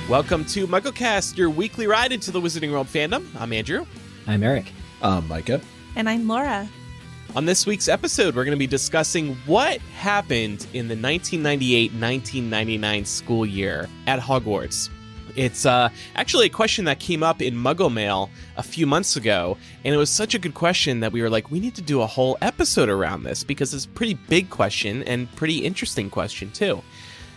Welcome to MuggleCast, your weekly ride into the Wizarding World fandom. I'm Andrew. I'm Eric. I'm Micah. And I'm Laura. On this week's episode, we're going to be discussing what happened in the 1998-1999 school year at Hogwarts. It's actually a question that came up in Muggle Mail a few months ago, and it was such a good question that we were like, we need to do a whole episode around this because it's a pretty big question and pretty interesting question, too.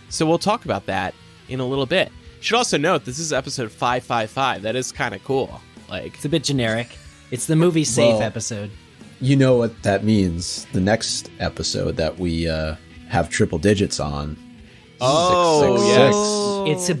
So we'll talk about that in a little bit. Should also note, this is episode 555. That is kind of cool. It's a bit generic. It's the movie safe episode. You know what that means. The next episode that we have triple digits on. Oh, 666. It's a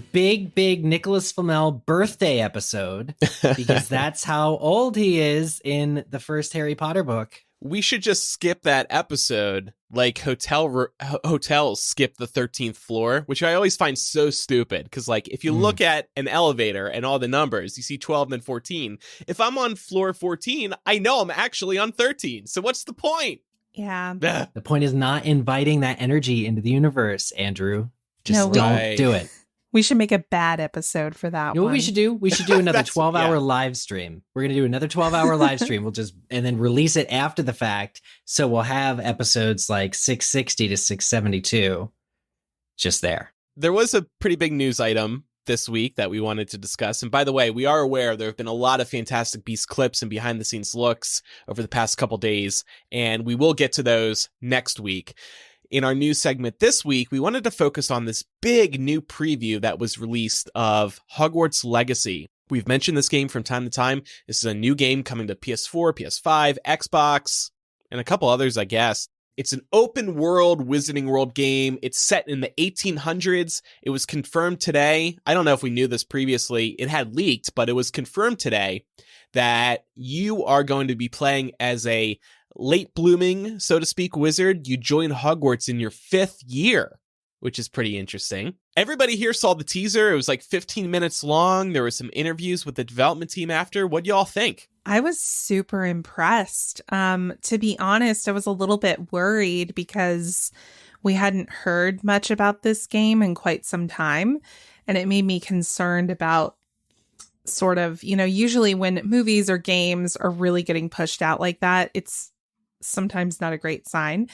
big Nicholas Flamel birthday episode because that's how old he is in the first Harry Potter book. We should just skip that episode like hotels skip the 13th floor, which I always find so stupid because, like, if you look at an elevator and all the numbers, you see 12 and 14. If I'm on floor 14, I know I'm actually on 13. So what's the point? Yeah. The point is not inviting that energy into the universe, Andrew. Just don't Right. do it. We should make a bad episode for that You know one. what we should do? We should do another That's- 12-hour yeah. live stream. We're going to do another 12-hour live stream. And then release it after the fact. So we'll have episodes like 660 to 672 just there. There was a pretty big news item this week that we wanted to discuss. And by the way, we are aware there have been a lot of Fantastic Beasts clips and behind the scenes looks over the past couple days, and we will get to those next week. In our news segment this week, we wanted to focus on this big new preview that was released of Hogwarts Legacy. We've mentioned this game from time to time. This is a new game coming to PS4, PS5, Xbox, and a couple others, I guess. It's an open world Wizarding World game. It's set in the 1800s. It was confirmed today. I don't know if we knew this previously. It had leaked, but it was confirmed today that you are going to be playing as a late blooming, so to speak, wizard. You join Hogwarts in your 5th year, which is pretty interesting. Everybody here saw the teaser. It was like 15 minutes long. There were some interviews with the development team after. What do y'all think? I was super impressed. To be honest, I was a little bit worried because we hadn't heard much about this game in quite some time. And it made me concerned about sort of, usually when movies or games are really getting pushed out like that, it's sometimes not a great sign.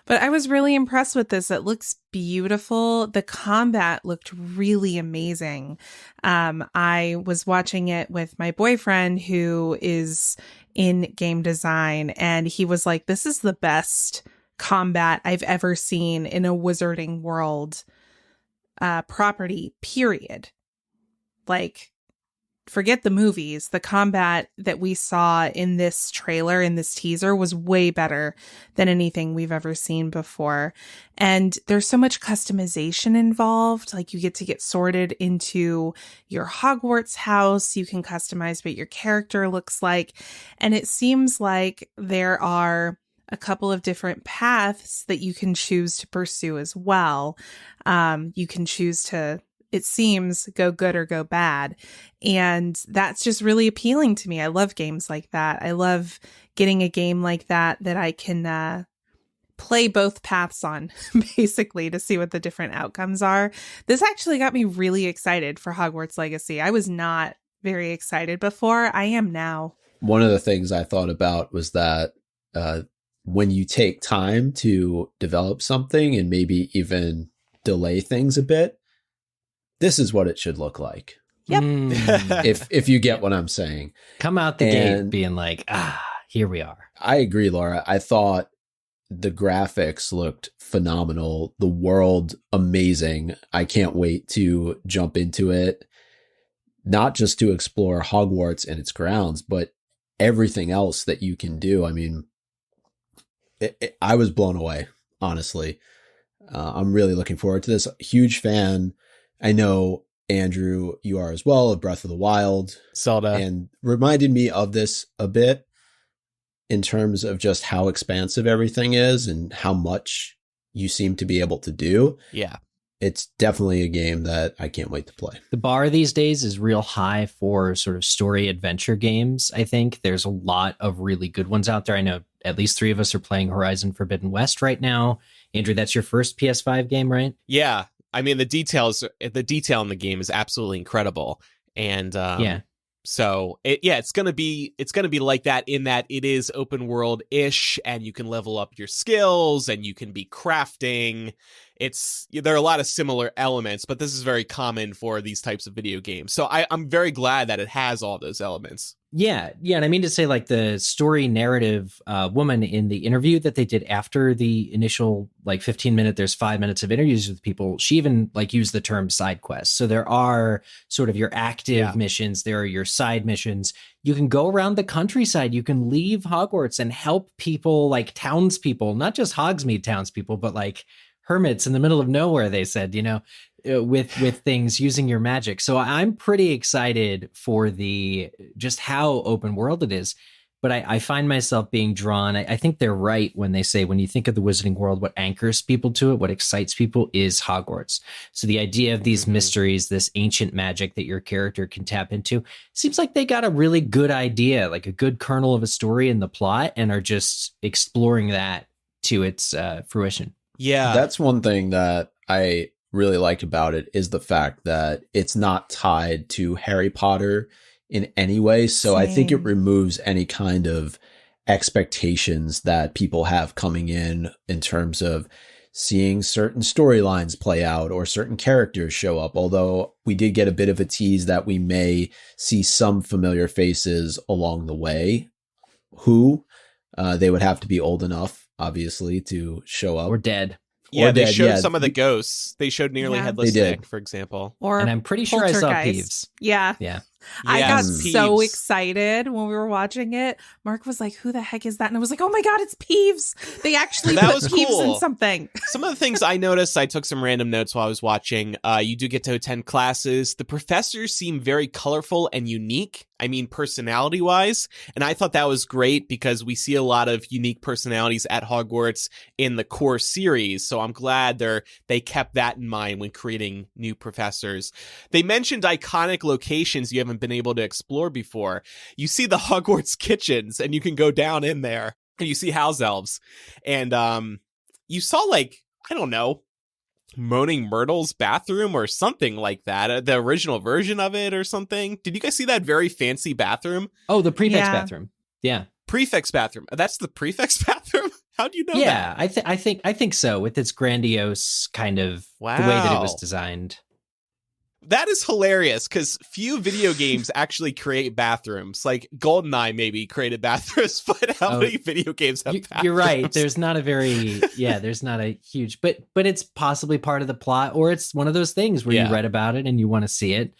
But I was really impressed with this. It looks beautiful. The combat looked really amazing. I was watching it with my boyfriend who is in game design, and he was like, this is the best combat I've ever seen in a Wizarding World property, period. Like, forget the movies. The combat that we saw in this trailer, in this teaser, was way better than anything we've ever seen before. And there's so much customization involved. Like, you get to get sorted into your Hogwarts house. You can customize what your character looks like. And it seems like there are a couple of different paths that you can choose to pursue as well. You can choose to, it seems, go good or go bad. And that's just really appealing to me. I love games like that. I love getting a game like that I can play both paths on, basically, to see what the different outcomes are. This actually got me really excited for Hogwarts Legacy. I was not very excited before. I am now. One of the things I thought about was that when you take time to develop something and maybe even delay things a bit, this is what it should look like. Yep. If you get what I'm saying. Come out the gate being like, here we are. I agree, Laura. I thought the graphics looked phenomenal. The world, amazing. I can't wait to jump into it. Not just to explore Hogwarts and its grounds, but everything else that you can do. I mean, I was blown away, honestly. I'm really looking forward to this. Huge fan. I know, Andrew, you are as well, of Breath of the Wild. Zelda. And reminded me of this a bit in terms of just how expansive everything is and how much you seem to be able to do. Yeah. It's definitely a game that I can't wait to play. The bar these days is real high for sort of story adventure games. I think there's a lot of really good ones out there. I know at least 3 of us are playing Horizon Forbidden West right now. Andrew, that's your first PS5 game, right? Yeah. I mean, the detail in the game is absolutely incredible. And so it's gonna be like that, in that it is open world ish, and you can level up your skills and you can be crafting. There are a lot of similar elements, but this is very common for these types of video games. So I'm very glad that it has all those elements. Yeah. And I mean to say, like, the story narrative woman in the interview that they did after the initial, like, 15-minute, there's 5 minutes of interviews with people, she even, like, used the term side quests. So there are sort of your active missions, there are your side missions. You can go around the countryside, you can leave Hogwarts and help people, like townspeople, not just Hogsmeade townspeople, but like hermits in the middle of nowhere, they said, with things using your magic. So I'm pretty excited for just how open world it is. But I find myself being drawn. I think they're right when they say, when you think of the wizarding world, what anchors people to it, what excites people is Hogwarts. So the idea of these mysteries, this ancient magic that your character can tap into, seems like they got a really good idea, like a good kernel of a story in the plot, and are just exploring that to its fruition. Yeah. That's one thing that I really like about it, is the fact that it's not tied to Harry Potter in any way. So I think it removes any kind of expectations that people have coming in terms of seeing certain storylines play out or certain characters show up. Although we did get a bit of a tease that we may see some familiar faces along the way. They would have to be old enough, obviously, to show up. Or dead. Yeah, they showed some of the ghosts. They showed Nearly Headless Nick, for example. And I'm pretty sure I saw Peeves. Yeah. I got so excited when we were watching it. Mark was like, who the heck is that? And I was like, oh my God, it's Peeves. They actually put Peeves in something. Some of the things I noticed, I took some random notes while I was watching. You do get to attend classes. The professors seem very colorful and unique. I mean, personality-wise. And I thought that was great because we see a lot of unique personalities at Hogwarts in the core series. So I'm glad they kept that in mind when creating new professors. They mentioned iconic locations you haven't been able to explore before. You see the Hogwarts kitchens, and you can go down in there, and you see house elves. And you saw, like, I don't know, Moaning Myrtle's bathroom or something like that, the original version of it or something. Did you guys see that very fancy bathroom? Oh, the prefect's bathroom. Yeah. Prefect's bathroom. That's the prefect's bathroom? How do you know that? Yeah, I think so, with its grandiose kind of the way that it was designed. That is hilarious, because few video games actually create bathrooms. Like GoldenEye maybe created bathrooms, but how many video games have bathrooms? You're right. There's not a huge, but it's possibly part of the plot, or it's one of those things where you read about it and you want to see it.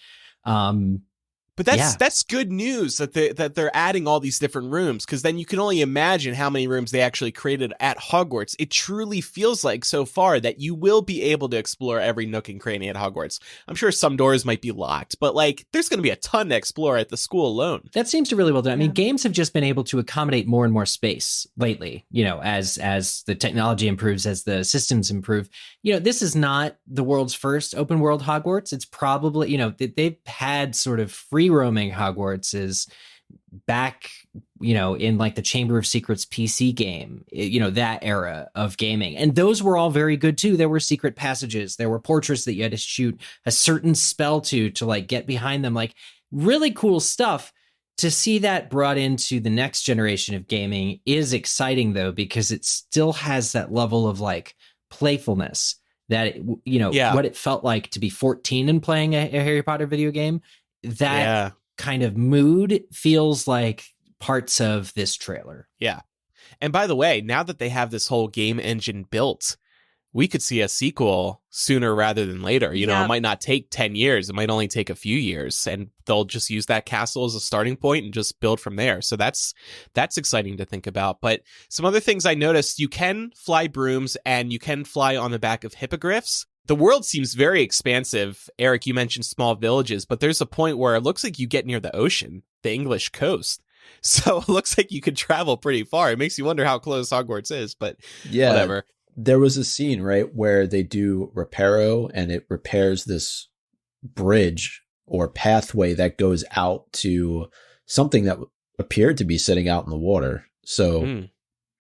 But that's good news that they're adding all these different rooms, because then you can only imagine how many rooms they actually created at Hogwarts. It truly feels like so far that you will be able to explore every nook and cranny at Hogwarts. I'm sure some doors might be locked, but like there's going to be a ton to explore at the school alone. That seems to really well done. I mean, games have just been able to accommodate more and more space lately, as the technology improves, as the systems improve. This is not the world's first open world Hogwarts. It's probably, they've had sort of free roaming Hogwarts is back, in like the Chamber of Secrets PC game, that era of gaming. And those were all very good too. There were secret passages. There were portraits that you had to shoot a certain spell to like get behind them, like really cool stuff. To see that brought into the next generation of gaming is exciting though, because it still has that level of like playfulness that, what it felt like to be 14 and playing a Harry Potter video game. That kind of mood feels like parts of this trailer. Yeah. And by the way, now that they have this whole game engine built, we could see a sequel sooner rather than later. It might not take 10 years. It might only take a few years, and they'll just use that castle as a starting point and just build from there. So that's exciting to think about. But some other things I noticed, you can fly brooms and you can fly on the back of hippogriffs. The world seems very expansive. Eric, you mentioned small villages, but there's a point where it looks like you get near the ocean, the English coast. So it looks like you could travel pretty far. It makes you wonder how close Hogwarts is, but whatever. There was a scene, right, where they do Reparo, and it repairs this bridge or pathway that goes out to something that appeared to be sitting out in the water. So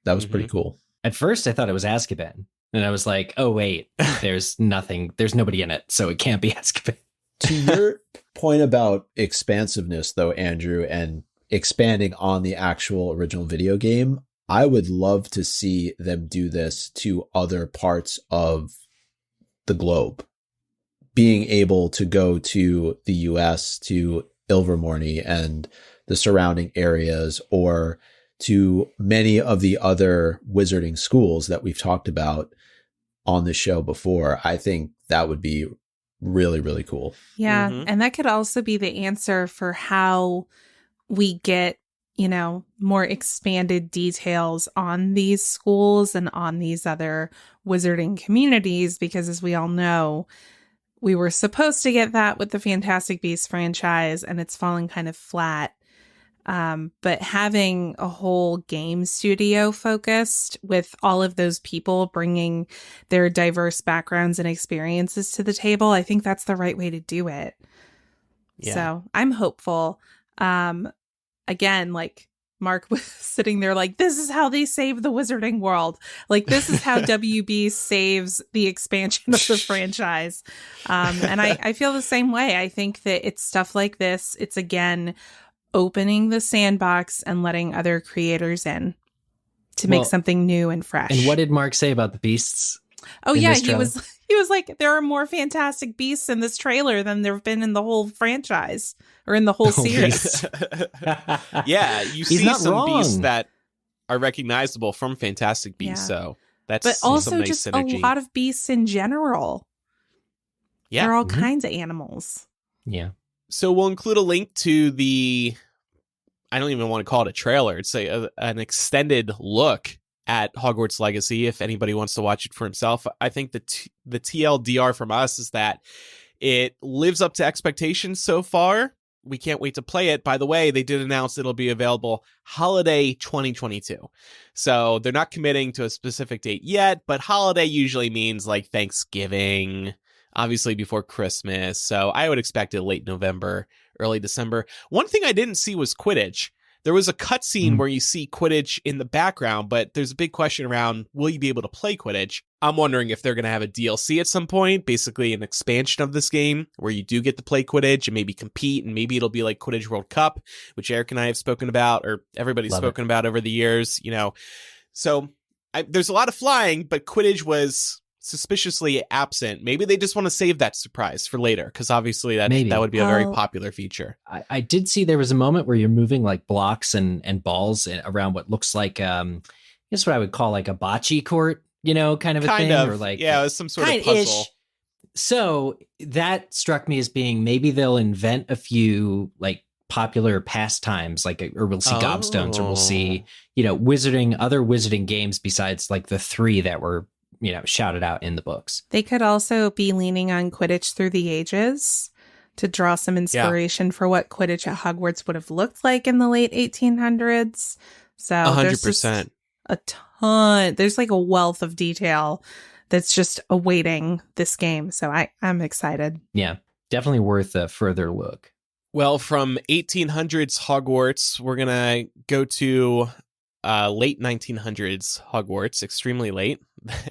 that was pretty cool. At first, I thought it was Azkaban. And I was like, oh, wait, there's nobody in it. So it can't be Azkaban. To your point about expansiveness, though, Andrew, and expanding on the actual original video game, I would love to see them do this to other parts of the globe. Being able to go to the US, to Ilvermorny and the surrounding areas, or to many of the other wizarding schools that we've talked about on the show before. I think that would be really, really cool. Yeah. And that could also be the answer for how we get, more expanded details on these schools and on these other wizarding communities, because as we all know, we were supposed to get that with the Fantastic Beasts franchise and it's fallen kind of flat. But having a whole game studio focused with all of those people bringing their diverse backgrounds and experiences to the table, I think that's the right way to do it. Yeah. So I'm hopeful. Again, like Mark was sitting there like, this is how they save the wizarding world. Like, this is how WB saves the expansion of the franchise. And I feel the same way. I think that it's stuff like this. It's, again, opening the sandbox and letting other creators in to make something new and fresh. And what did Mark say about the beasts? Oh, yeah, he was like, there are more Fantastic Beasts in this trailer than there have been in the whole franchise or in the whole series. Yeah, you see some beasts that are recognizable from Fantastic Beasts, so that's but also some nice just synergy. A lot of beasts in general. Yeah, there are all kinds of animals. Yeah. So we'll include a link to the, I don't even want to call it a trailer. It's an extended look at Hogwarts Legacy, if anybody wants to watch it for himself. I think the TLDR from us is that it lives up to expectations so far. We can't wait to play it. By the way, they did announce it'll be available holiday 2022. So they're not committing to a specific date yet, but holiday usually means like Thanksgiving, obviously before Christmas. So I would expect it late November, early December. One thing I didn't see was Quidditch. There was a cutscene where you see Quidditch in the background, but there's a big question around, will you be able to play Quidditch? I'm wondering if they're going to have a DLC at some point, basically an expansion of this game where you do get to play Quidditch and maybe compete, and maybe it'll be like Quidditch World Cup, which Eric and I have spoken about, or everybody's spoken about over the years, So there's a lot of flying, but Quidditch was suspiciously absent. Maybe they just want to save that surprise for later, because obviously that would be a very popular feature. I did see there was a moment where you're moving like blocks and balls around what looks like I guess what I would call like a bocce court, kind of a thing, or like it was some sort of puzzle. So that struck me as being maybe they'll invent a few like popular pastimes, or we'll see gobstones, or we'll see other wizarding games besides like the three that were shouted out in the books. They could also be leaning on Quidditch Through the Ages to draw some inspiration for what Quidditch at Hogwarts would have looked like in the late 1800s. So 100%. A ton. There's like a wealth of detail that's just awaiting this game. So I'm excited. Yeah, definitely worth a further look. Well, from 1800s Hogwarts, we're going to go to late 1900s Hogwarts, extremely late,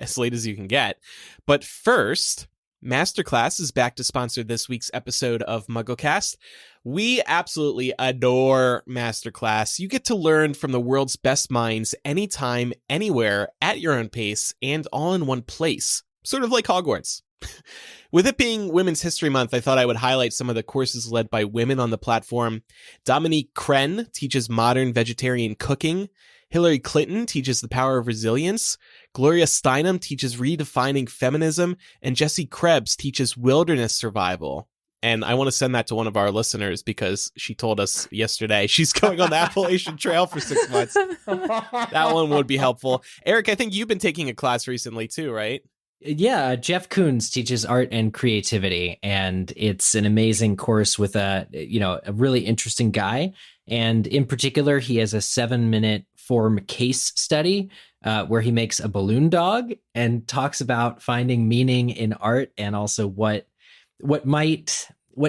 as late as you can get. But first, Masterclass is back to sponsor this week's episode of MuggleCast. We absolutely adore Masterclass. You get to learn from the world's best minds anytime, anywhere, at your own pace, and all in one place. Sort of like Hogwarts. With it being Women's History Month, I thought I would highlight some of the courses led by women on the platform. Dominique Kren teaches modern vegetarian cooking. Hillary Clinton teaches the power of resilience. Gloria Steinem teaches redefining feminism. And Jessie Krebs teaches wilderness survival. And I want to send that to one of our listeners because she told us yesterday she's going on the Appalachian Trail for 6 months. That one would be helpful. Eric, I think you've been taking a class recently too, right? Yeah, Jeff Koons teaches art and creativity, and it's an amazing course with a really interesting guy. And in particular, he has a 7-minute form case study where he makes a balloon dog and talks about finding meaning in art, and also what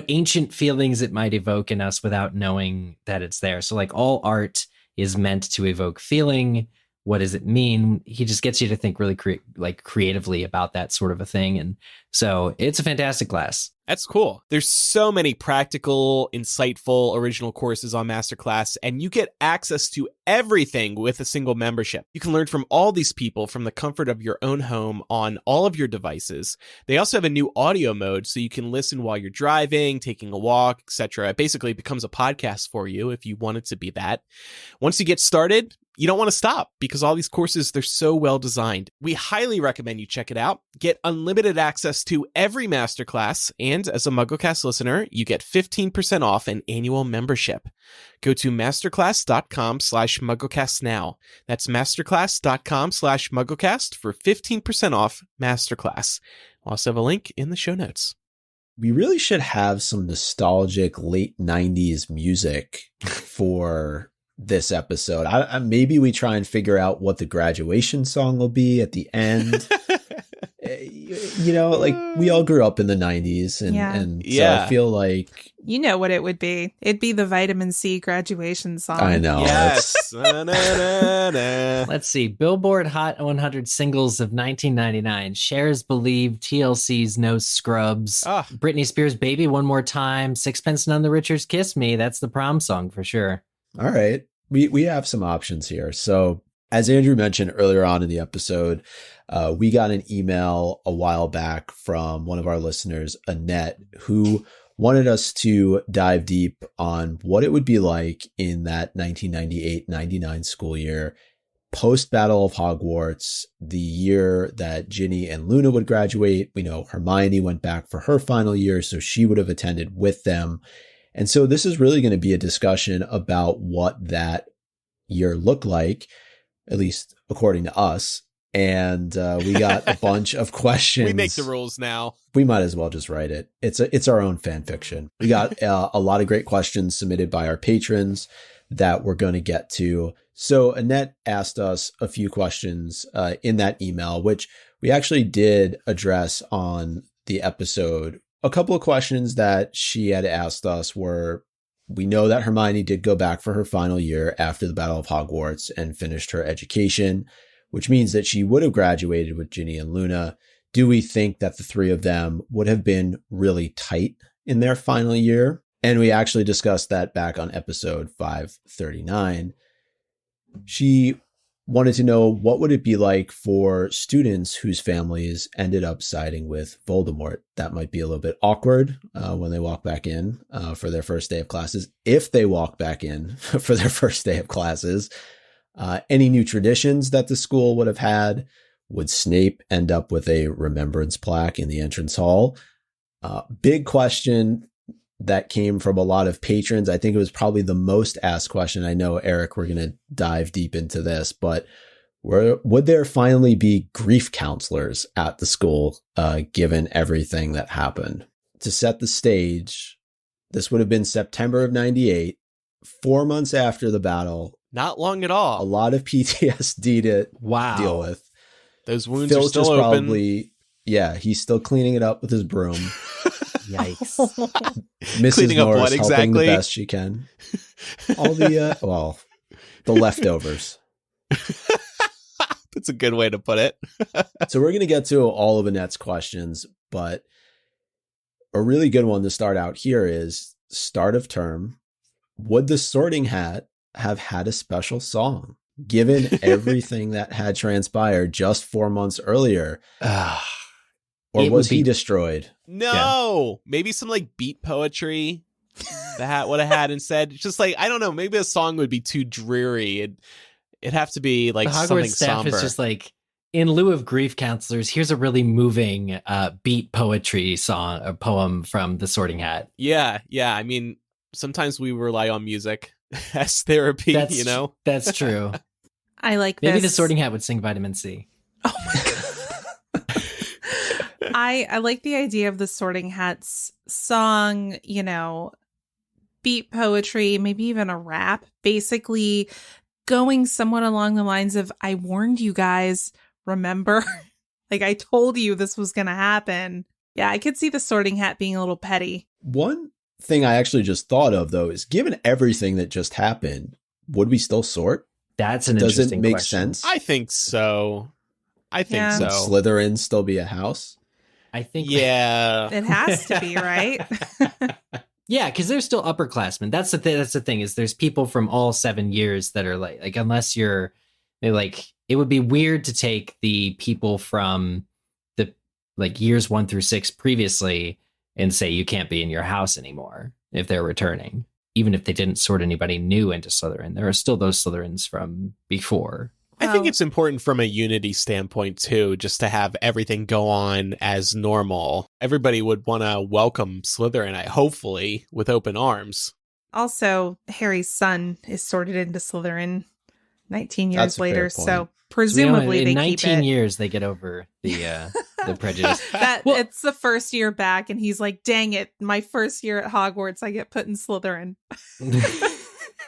ancient feelings it might evoke in us without knowing that it's there. So like all art is meant to evoke feeling, what does it mean? He just gets you to think really creatively about that sort of a thing. And so it's a fantastic class. That's cool. There's so many practical, insightful, original courses on Masterclass, and you get access to everything with a single membership. You can learn from all these people from the comfort of your own home on all of your devices. They also have a new audio mode, so you can listen while you're driving, taking a walk, etc. It basically becomes a podcast for you if you want it to be that. Once you get started, you don't want to stop because all these courses, they're so well designed. We highly recommend you check it out. Get unlimited access to every masterclass, and as a MuggleCast listener, you get 15% off an annual membership. Go to masterclass.com/MuggleCast now. That's masterclass.com/MuggleCast for 15% off Masterclass. We'll also have a link in the show notes. We really should have some nostalgic late 90s music for this episode. Maybe we try and figure out what the graduation song will be at the end. You know, like we all grew up in the 90s and so I feel like you know what it would be. It'd be the Vitamin C graduation song. I know. Yes. Let's see. Billboard Hot 100 singles of 1999. Cher's Believe, TLC's No Scrubs, Britney Spears' Baby One More Time, Sixpence None the Richer's Kiss Me. That's the prom song for sure. All right. We have some options here. So as Andrew mentioned earlier on in the episode, we got an email a while back from one of our listeners, Annette, who wanted us to dive deep on what it would be like in that 1998-99 school year, post Battle of Hogwarts, the year that Ginny and Luna would graduate. We know Hermione went back for her final year, so she would have attended with them. And so this is really going to be a discussion about what that year looked like, at least according to us. And we got a bunch of questions. We make the rules now. We might as well just write it. It's our own fan fiction. We got a lot of great questions submitted by our patrons that we're going to get to. So Annette asked us a few questions in that email, which we actually did address on the episode. A couple of questions that she had asked us were, we know that Hermione did go back for her final year after the Battle of Hogwarts and finished her education, which means that she would have graduated with Ginny and Luna. Do we think that the three of them would have been really tight in their final year? And we actually discussed that back on episode 539. She wanted to know, what would it be like for students whose families ended up siding with Voldemort? That might be a little bit awkward when they walk back in for their first day of classes, if they walk back in for their first day of classes. Any new traditions that the school would have had? Would Snape end up with a remembrance plaque in the entrance hall? Big question that came from a lot of patrons. I think it was probably the most asked question. I know, Eric, we're going to dive deep into this, but would there finally be grief counselors at the school, given everything that happened? To set the stage, this would have been September of 98, 4 months after the battle. Not long at all. A lot of PTSD to deal with. Those wounds Filch are still is open. Probably, he's still cleaning it up with his broom. Yikes. Mrs. Cleaning up Norris what helping exactly? the best she can. All the, the leftovers. That's a good way to put it. So we're going to get to all of Annette's questions, but a really good one to start out here is start of term. Would the Sorting Hat have had a special song, given everything that had transpired just 4 months earlier? Or was he destroyed? No, maybe some like beat poetry the hat would have had instead. Just like, I don't know, maybe a song would be too dreary. It'd have to be like the Hogwarts something staff somber. is just like, in lieu of grief counselors, here's a really moving beat poetry song, a poem from the Sorting Hat. Yeah. I mean, sometimes we rely on music as therapy, you know? That's true. I like Maybe this. the Sorting Hat would sing Vitamin C. Oh my God. I like the idea of the Sorting Hat's song, you know, beat poetry, maybe even a rap, basically going somewhat along the lines of, I warned you guys, remember? Like, I told you this was going to happen. Yeah, I could see the Sorting Hat being a little petty. One thing I actually just thought of, though, is given everything that just happened, would we still sort? That's an Doesn't interesting make question. sense. I think so. Would so. Slytherin still be a house? I think. Yeah. It has to be, right? Yeah, because they're still upperclassmen. That's the thing is there's people from all 7 years that are like unless you're like, it would be weird to take the people from the like years 1 through 6 previously and say you can't be in your house anymore if they're returning. Even if they didn't sort anybody new into Slytherin, there are still those Slytherins from before. I think it's important from a unity standpoint, too, just to have everything go on as normal. Everybody would want to welcome Slytherin, hopefully, with open arms. Also, Harry's son is sorted into Slytherin 19 years later, so presumably in they keep 19 it. years they get over the prejudice. It's the first year back, and he's like, dang it, my first year at Hogwarts, I get put in Slytherin.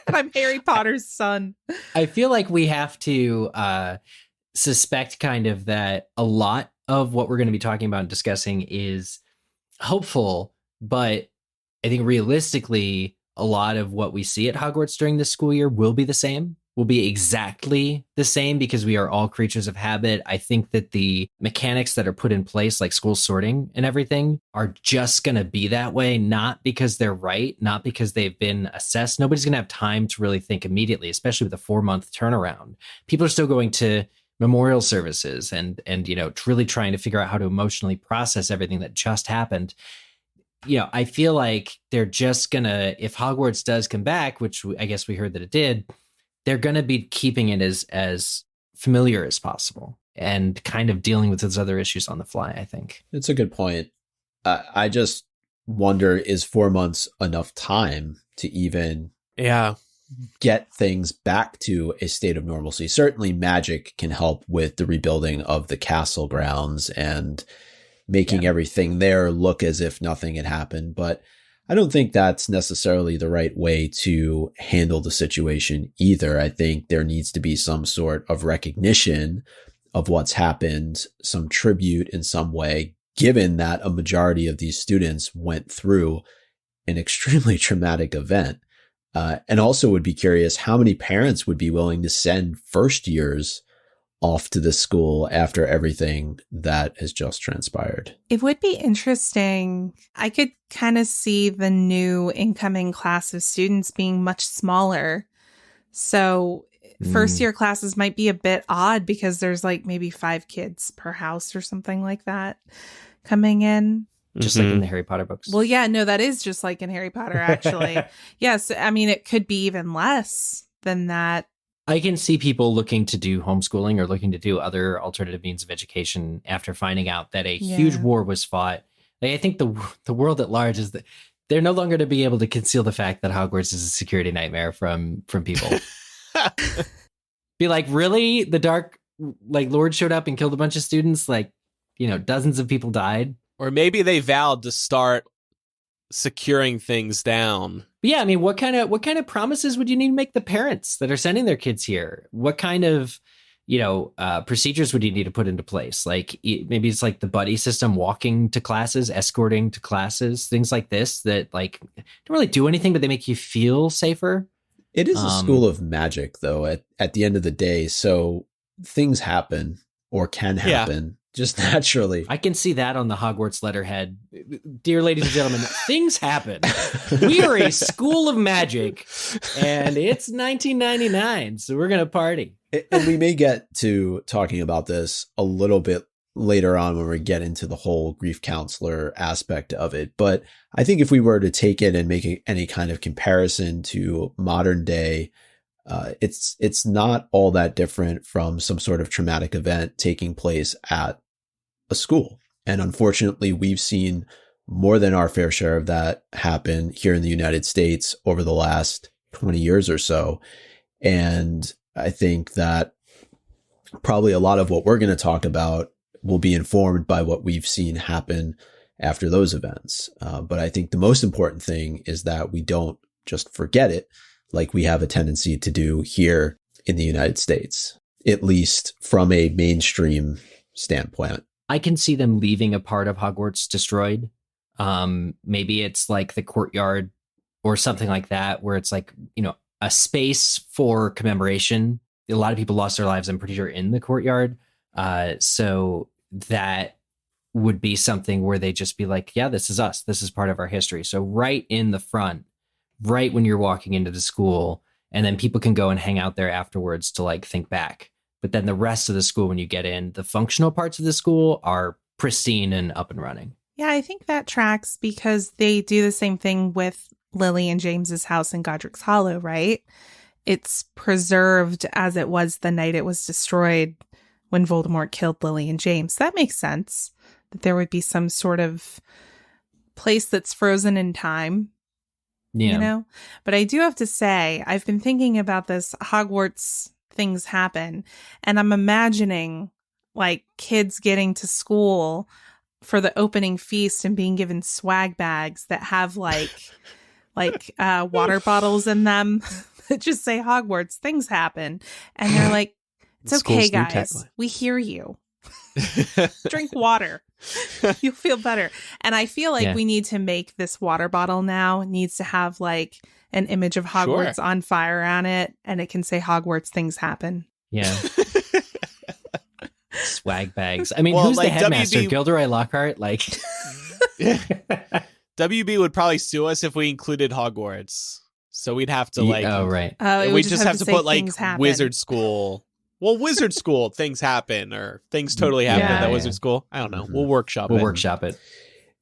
I'm Harry Potter's son. I feel like we have to suspect kind of that a lot of what we're going to be talking about and discussing is hopeful, but I think realistically, a lot of what we see at Hogwarts during this school year will be the same. Will be exactly the same because we are all creatures of habit. I think that the mechanics that are put in place, like school sorting and everything, are just going to be that way, not because they're right, not because they've been assessed. Nobody's going to have time to really think immediately, especially with a 4-month turnaround. People are still going to memorial services and really trying to figure out how to emotionally process everything that just happened. I feel like they're just going to, if Hogwarts does come back, which I guess we heard that it did, they're going to be keeping it as familiar as possible and kind of dealing with those other issues on the fly, I think. It's a good point. I just wonder, is 4 months enough time to even get things back to a state of normalcy? Certainly magic can help with the rebuilding of the castle grounds and making everything there look as if nothing had happened. But I don't think that's necessarily the right way to handle the situation either. I think there needs to be some sort of recognition of what's happened, some tribute in some way, given that a majority of these students went through an extremely traumatic event. And also would be curious how many parents would be willing to send first years off to the school after everything that has just transpired. It would be interesting. I could kind of see the new incoming class of students being much smaller. So first year classes might be a bit odd because there's like maybe 5 kids per house or something like that coming in. Just like in the Harry Potter books. Well, yeah, no, that is just like in Harry Potter, actually. Yes, I mean, it could be even less than that. I can see people looking to do homeschooling or looking to do other alternative means of education after finding out that a huge war was fought. Like, I think the world at large is that they're no longer to be able to conceal the fact that Hogwarts is a security nightmare from people. Be like, really? The Dark Lord showed up and killed a bunch of students? Dozens of people died? Or maybe they vowed to start securing things down. But yeah, I mean, what kind of promises would you need to make the parents that are sending their kids here? What kind of, procedures would you need to put into place? Like maybe it's like the buddy system, walking to classes, escorting to classes, things like this that don't really do anything, but they make you feel safer. It is a school of magic, though, at the end of the day. So things happen or can happen just naturally. I can see that on the Hogwarts letterhead. Dear ladies and gentlemen, things happen. We are a school of magic, and it's 1999, so we're going to party. And we may get to talking about this a little bit later on when we get into the whole grief counselor aspect of it. But I think if we were to take it and make any kind of comparison to modern day, it's not all that different from some sort of traumatic event taking place at a school. And unfortunately, we've seen more than our fair share of that happen here in the United States over the last 20 years or so. And I think that probably a lot of what we're going to talk about will be informed by what we've seen happen after those events. But I think the most important thing is that we don't just forget it like we have a tendency to do here in the United States, at least from a mainstream standpoint. I can see them leaving a part of Hogwarts destroyed. Maybe it's like the courtyard or something like that, where it's like, a space for commemoration a lot of people lost their lives, I'm pretty sure, in the courtyard. So that would be something where they just be like, yeah, this is us. This is part of our history. So right in the front, right when you're walking into the school, and then people can go and hang out there afterwards to like think back. But then the rest of the school, when you get in, the functional parts of the school are pristine and up and running. Yeah, I think that tracks because they do the same thing with Lily and James's house in Godric's Hollow, right? It's preserved as it was the night it was destroyed when Voldemort killed Lily and James. That makes sense, that there would be some sort of place that's frozen in time, you know? But I do have to say, I've been thinking about this Hogwarts things happen, and I'm imagining like kids getting to school for the opening feast and being given swag bags that have like water bottles in them that just say Hogwarts things happen, and they're like, it's okay guys, we hear you. Drink water. You'll feel better. And I feel like we need to make this water bottle now, needs to have like an image of Hogwarts on fire on it, and it can say Hogwarts things happen. Yeah. Swag bags. I mean, who's like the headmaster? Gilderoy Lockhart? Like, WB would probably sue us if we included Hogwarts. So we'd have to like, we just have to put like Wizard School. Well, Wizard School things happen, or things totally happen at Wizard School. I don't know. We'll workshop it.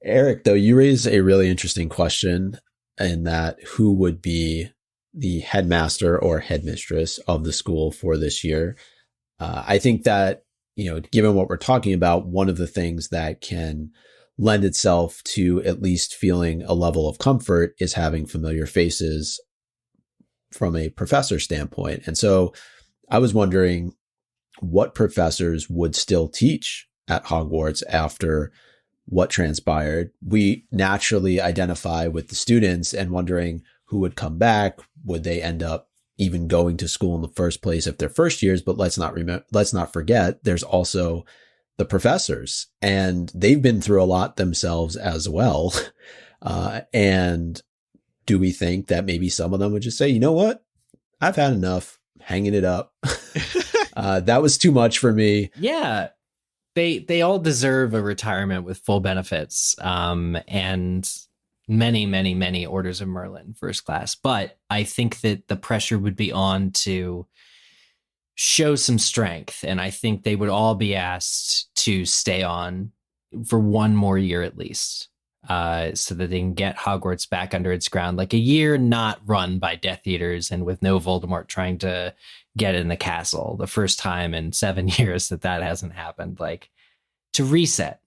Eric, though, you raise a really interesting question in that who would be the headmaster or headmistress of the school for this year. I think that, you know, given what we're talking about, one of the things that can lend itself to at least feeling a level of comfort is having familiar faces from a professor standpoint. And so I was wondering what professors would still teach at Hogwarts after what transpired. We naturally identify with the students and wondering who would come back. Would they end up even going to school in the first place if they're first years? But let's not forget, there's also the professors, and they've been through a lot themselves as well. And do we think that maybe some of them would just say, you know what? I've had enough hanging it up. That was too much for me. Yeah. They all deserve a retirement with full benefits, and many, many, many orders of Merlin first class. But I think that the pressure would be on to show some strength. And I think they would all be asked to stay on for one more year at least, so that they can get Hogwarts back under its ground. Like a year not run by Death Eaters and with no Voldemort trying to get in the castle. The first time in 7 years that hasn't happened. Like, to reset,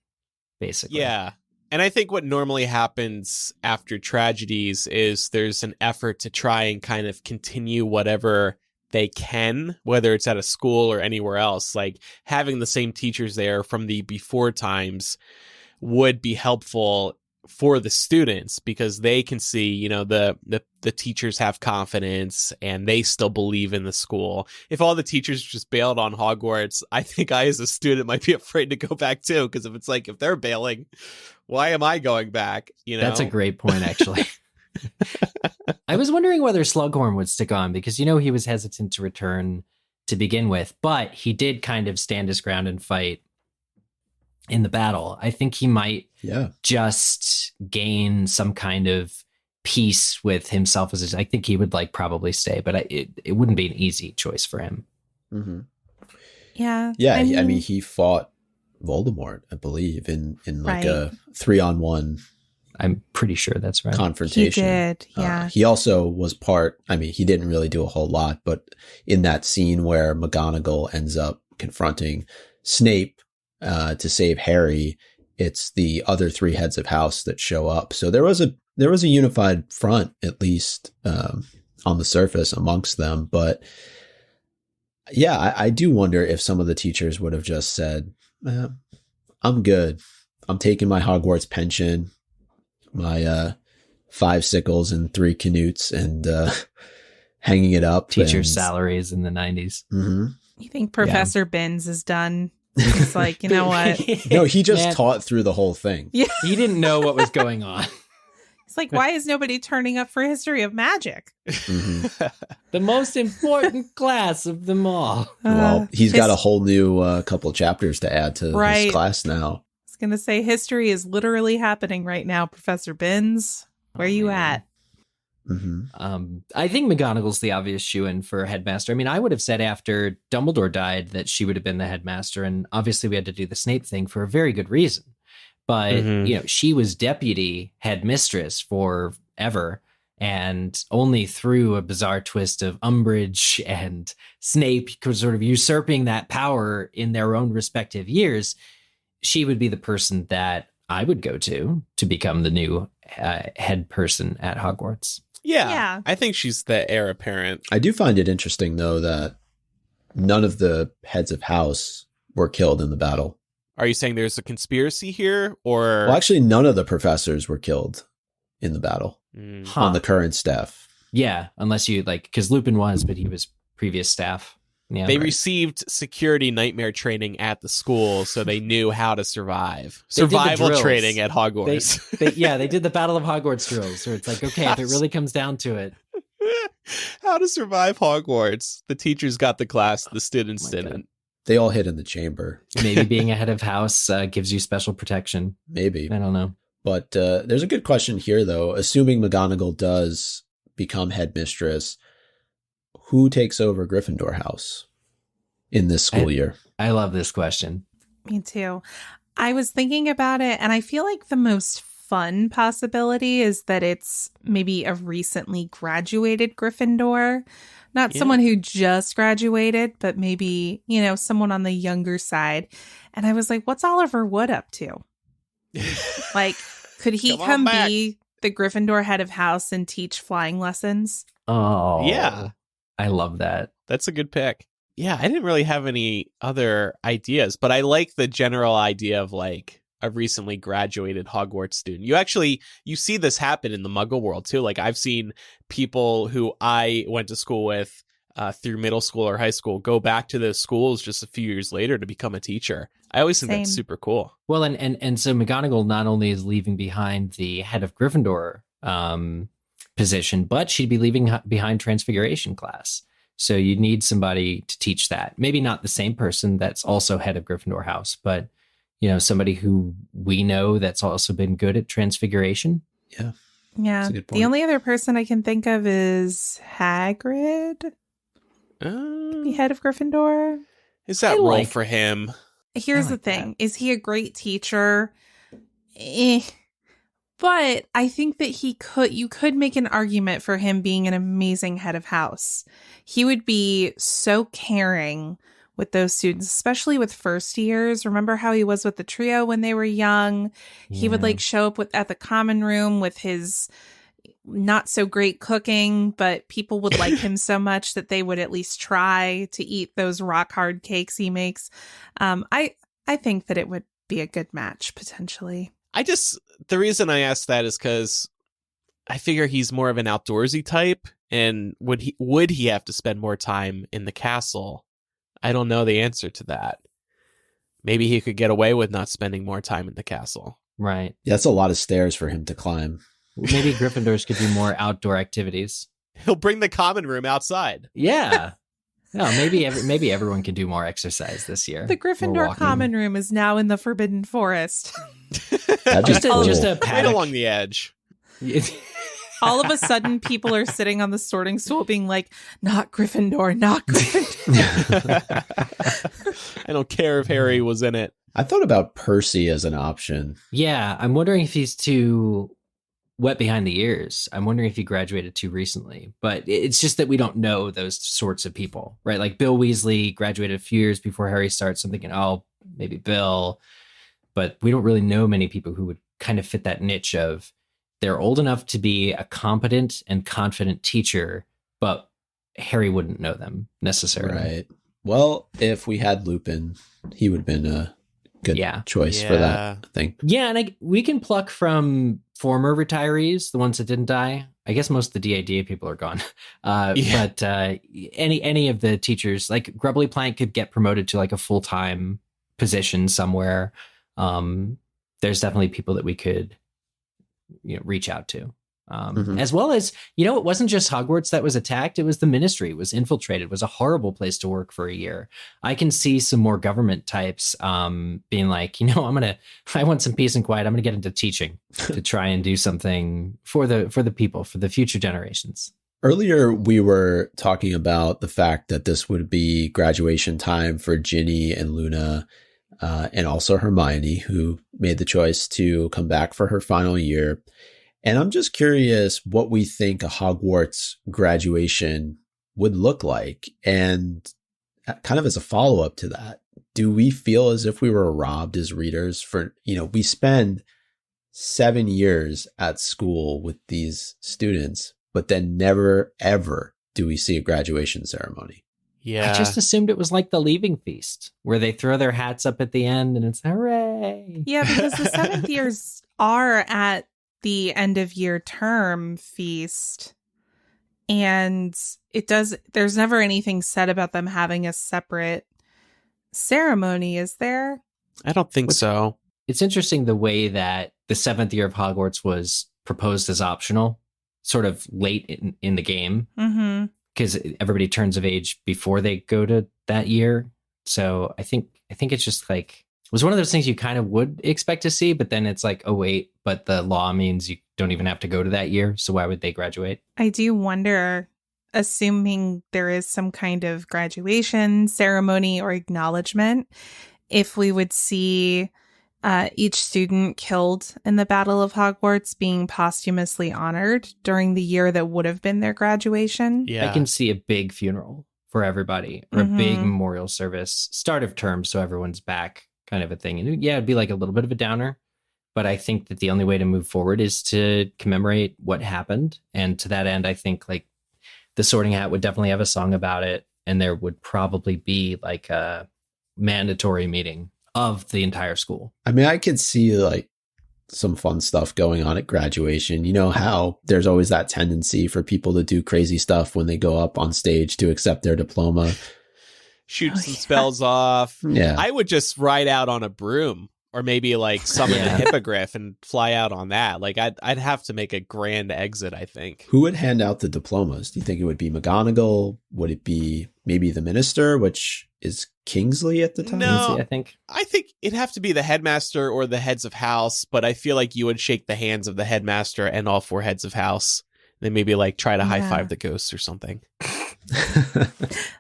basically. Yeah. And I think what normally happens after tragedies is there's an effort to try and kind of continue whatever they can, whether it's at a school or anywhere else. Like having the same teachers there from the before times would be helpful for the students, because they can see, you know, the teachers have confidence and they still believe in the school. If all the teachers just bailed on Hogwarts, I think I as a student might be afraid to go back too, because if it's like, if they're bailing, why am I going back? You know, that's a great point, actually. I was wondering whether Slughorn would stick on, because, you know, he was hesitant to return to begin with, but he did kind of stand his ground and fight in the battle. I think he might just gain some kind of peace with himself. I think he would like probably stay, but it wouldn't be an easy choice for him. Mm-hmm. Yeah. Yeah. I mean, he fought Voldemort, I believe, in like a 3-on-1. I'm pretty sure that's right. Confrontation. He did. Yeah. He also was he didn't really do a whole lot, but in that scene where McGonagall ends up confronting Snape to save Harry, it's the other three heads of house that show up. So there was a unified front, at least on the surface, amongst them. But yeah, I do wonder if some of the teachers would have just said, I'm good. I'm taking my Hogwarts pension, my 5 sickles and 3 canutes, and hanging it up. Teachers' salaries in the 90s. Mm-hmm. You think Professor Binns is done? He's like, you know what? No, he just taught through the whole thing. Yeah. He didn't know what was going on. It's like, why is nobody turning up for history of magic? Mhm. The most important class of them all. Well, he's got a whole new couple chapters to add to Right. his class now. I was going to say history is literally happening right now, Professor Binns. Where you at? Mm-hmm. I think McGonagall's the obvious shoo-in for headmaster. I mean, I would have said after Dumbledore died that she would have been the headmaster, and obviously we had to do the Snape thing for a very good reason. But, you know, she was deputy headmistress forever, and only through a bizarre twist of Umbridge and Snape sort of usurping that power in their own respective years, she would be the person that I would go to become the new head person at Hogwarts. Yeah. I think she's the heir apparent. I do find it interesting, though, that none of the heads of house were killed in the battle. Are you saying there's a conspiracy here, or? Well, actually, none of the professors were killed in the battle on the current staff. Yeah, unless you because Lupin was, but he was previous staff. Yeah, they received security nightmare training at the school, so they knew how to survive. Survival training at Hogwarts. They did the Battle of Hogwarts drills, where it's like, okay, if it really comes down to it. How to survive Hogwarts. The teachers got the class, the students didn't. God. They all hid in the chamber. Maybe being a head of house gives you special protection. Maybe. I don't know. But there's a good question here, though. Assuming McGonagall does become headmistress, who takes over Gryffindor House in this school year? I love this question. Me too. I was thinking about it, and I feel like the most fun possibility is that it's maybe a recently graduated Gryffindor. Not someone who just graduated, but maybe, someone on the younger side. And I was like, what's Oliver Wood up to? Like, could he come be the Gryffindor head of house and teach flying lessons? Oh, yeah. I love that. That's a good pick. Yeah, I didn't really have any other ideas, but I like the general idea of like a recently graduated Hogwarts student. You see this happen in the Muggle world too. Like I've seen people who I went to school with through middle school or high school go back to those schools just a few years later to become a teacher. I always think that's super cool. Well, and so McGonagall not only is leaving behind the head of Gryffindor position, but she'd be leaving behind Transfiguration class. So you need somebody to teach that. Maybe not the same person that's also head of Gryffindor House, but somebody who we know that's also been good at Transfiguration. Yeah. Yeah. The only other person I can think of is Hagrid. The head of Gryffindor. Is that role for him? Here's the thing. Is he a great teacher? But I think that you could make an argument for him being an amazing head of house. He would be so caring with those students, especially with first years. Remember how he was with the trio when they were young? Yeah. He would show up at the common room with his not so great cooking, but people would like him so much that they would at least try to eat those rock hard cakes he makes. I think that it would be a good match potentially. The reason I asked that is because I figure he's more of an outdoorsy type, and would he have to spend more time in the castle? I don't know the answer to that. Maybe he could get away with not spending more time in the castle. Right. Yeah, that's a lot of stairs for him to climb. Maybe Gryffindors could do more outdoor activities. He'll bring the common room outside. Yeah. No, maybe everyone can do more exercise this year. The Gryffindor common room is now in the Forbidden Forest. just a paddock. Right along the edge. All of a sudden, people are sitting on the sorting stool being like, not Gryffindor, not Gryffindor. I don't care if Harry was in it. I thought about Percy as an option. Yeah, I'm wondering if he's too wet behind the ears. I'm wondering if he graduated too recently. But it's just that we don't know those sorts of people, right? Like Bill Weasley graduated a few years before Harry starts. I'm thinking, maybe Bill. But we don't really know many people who would kind of fit that niche of they're old enough to be a competent and confident teacher, but Harry wouldn't know them necessarily. Right. Well, if we had Lupin, he would have been a good choice for that, I think. Yeah, and we can pluck from former retirees, the ones that didn't die. I guess most of the DADA people are gone. But any of the teachers, like Grubbly Plank could get promoted to like a full-time position somewhere. There's definitely people that we could reach out to. As well as, it wasn't just Hogwarts that was attacked. It was the Ministry, it was infiltrated. It was a horrible place to work for a year. I can see some more government types being like, I want some peace and quiet. I'm going to get into teaching to try and do something for the people, for the future generations. Earlier, we were talking about the fact that this would be graduation time for Ginny and Luna, and also Hermione, who made the choice to come back for her final year. And I'm just curious what we think a Hogwarts graduation would look like. And kind of as a follow-up to that, do we feel as if we were robbed as readers for, we spend 7 years at school with these students, but then never, ever do we see a graduation ceremony. Yeah. I just assumed it was like the leaving feast where they throw their hats up at the end and it's hooray. Yeah, because the seventh years are at the end of year term feast. And there's never anything said about them having a separate ceremony, is there? I don't think so. It's interesting the way that the seventh year of Hogwarts was proposed as optional, sort of late in the game, because everybody turns of age before they go to that year. So I think it's just like, it was one of those things you kind of would expect to see, but then it's like, oh wait, but the law means you don't even have to go to that year. So why would they graduate? I do wonder, assuming there is some kind of graduation ceremony or acknowledgement, if we would see each student killed in the Battle of Hogwarts being posthumously honored during the year that would have been their graduation. Yeah. I can see a big funeral for everybody, or a big memorial service, start of term, so everyone's back, kind of a thing. And yeah, it'd be like a little bit of a downer, but I think that the only way to move forward is to commemorate what happened. And to that end, I think like the Sorting Hat would definitely have a song about it, and there would probably be like a mandatory meeting of the entire school. I mean, I could see like some fun stuff going on at graduation. You know how there's always that tendency for people to do crazy stuff when they go up on stage to accept their diploma. Shoot some spells off. Yeah. I would just ride out on a broom, or maybe like summon the hippogriff and fly out on that. Like I'd have to make a grand exit, I think. Who would hand out the diplomas? Do you think it would be McGonagall? Would it be maybe the minister, which is Kingsley at the time? No, I think it'd have to be the headmaster or the heads of house, but I feel like you would shake the hands of the headmaster and all 4 heads of house. Then maybe like try to high five the ghosts or something.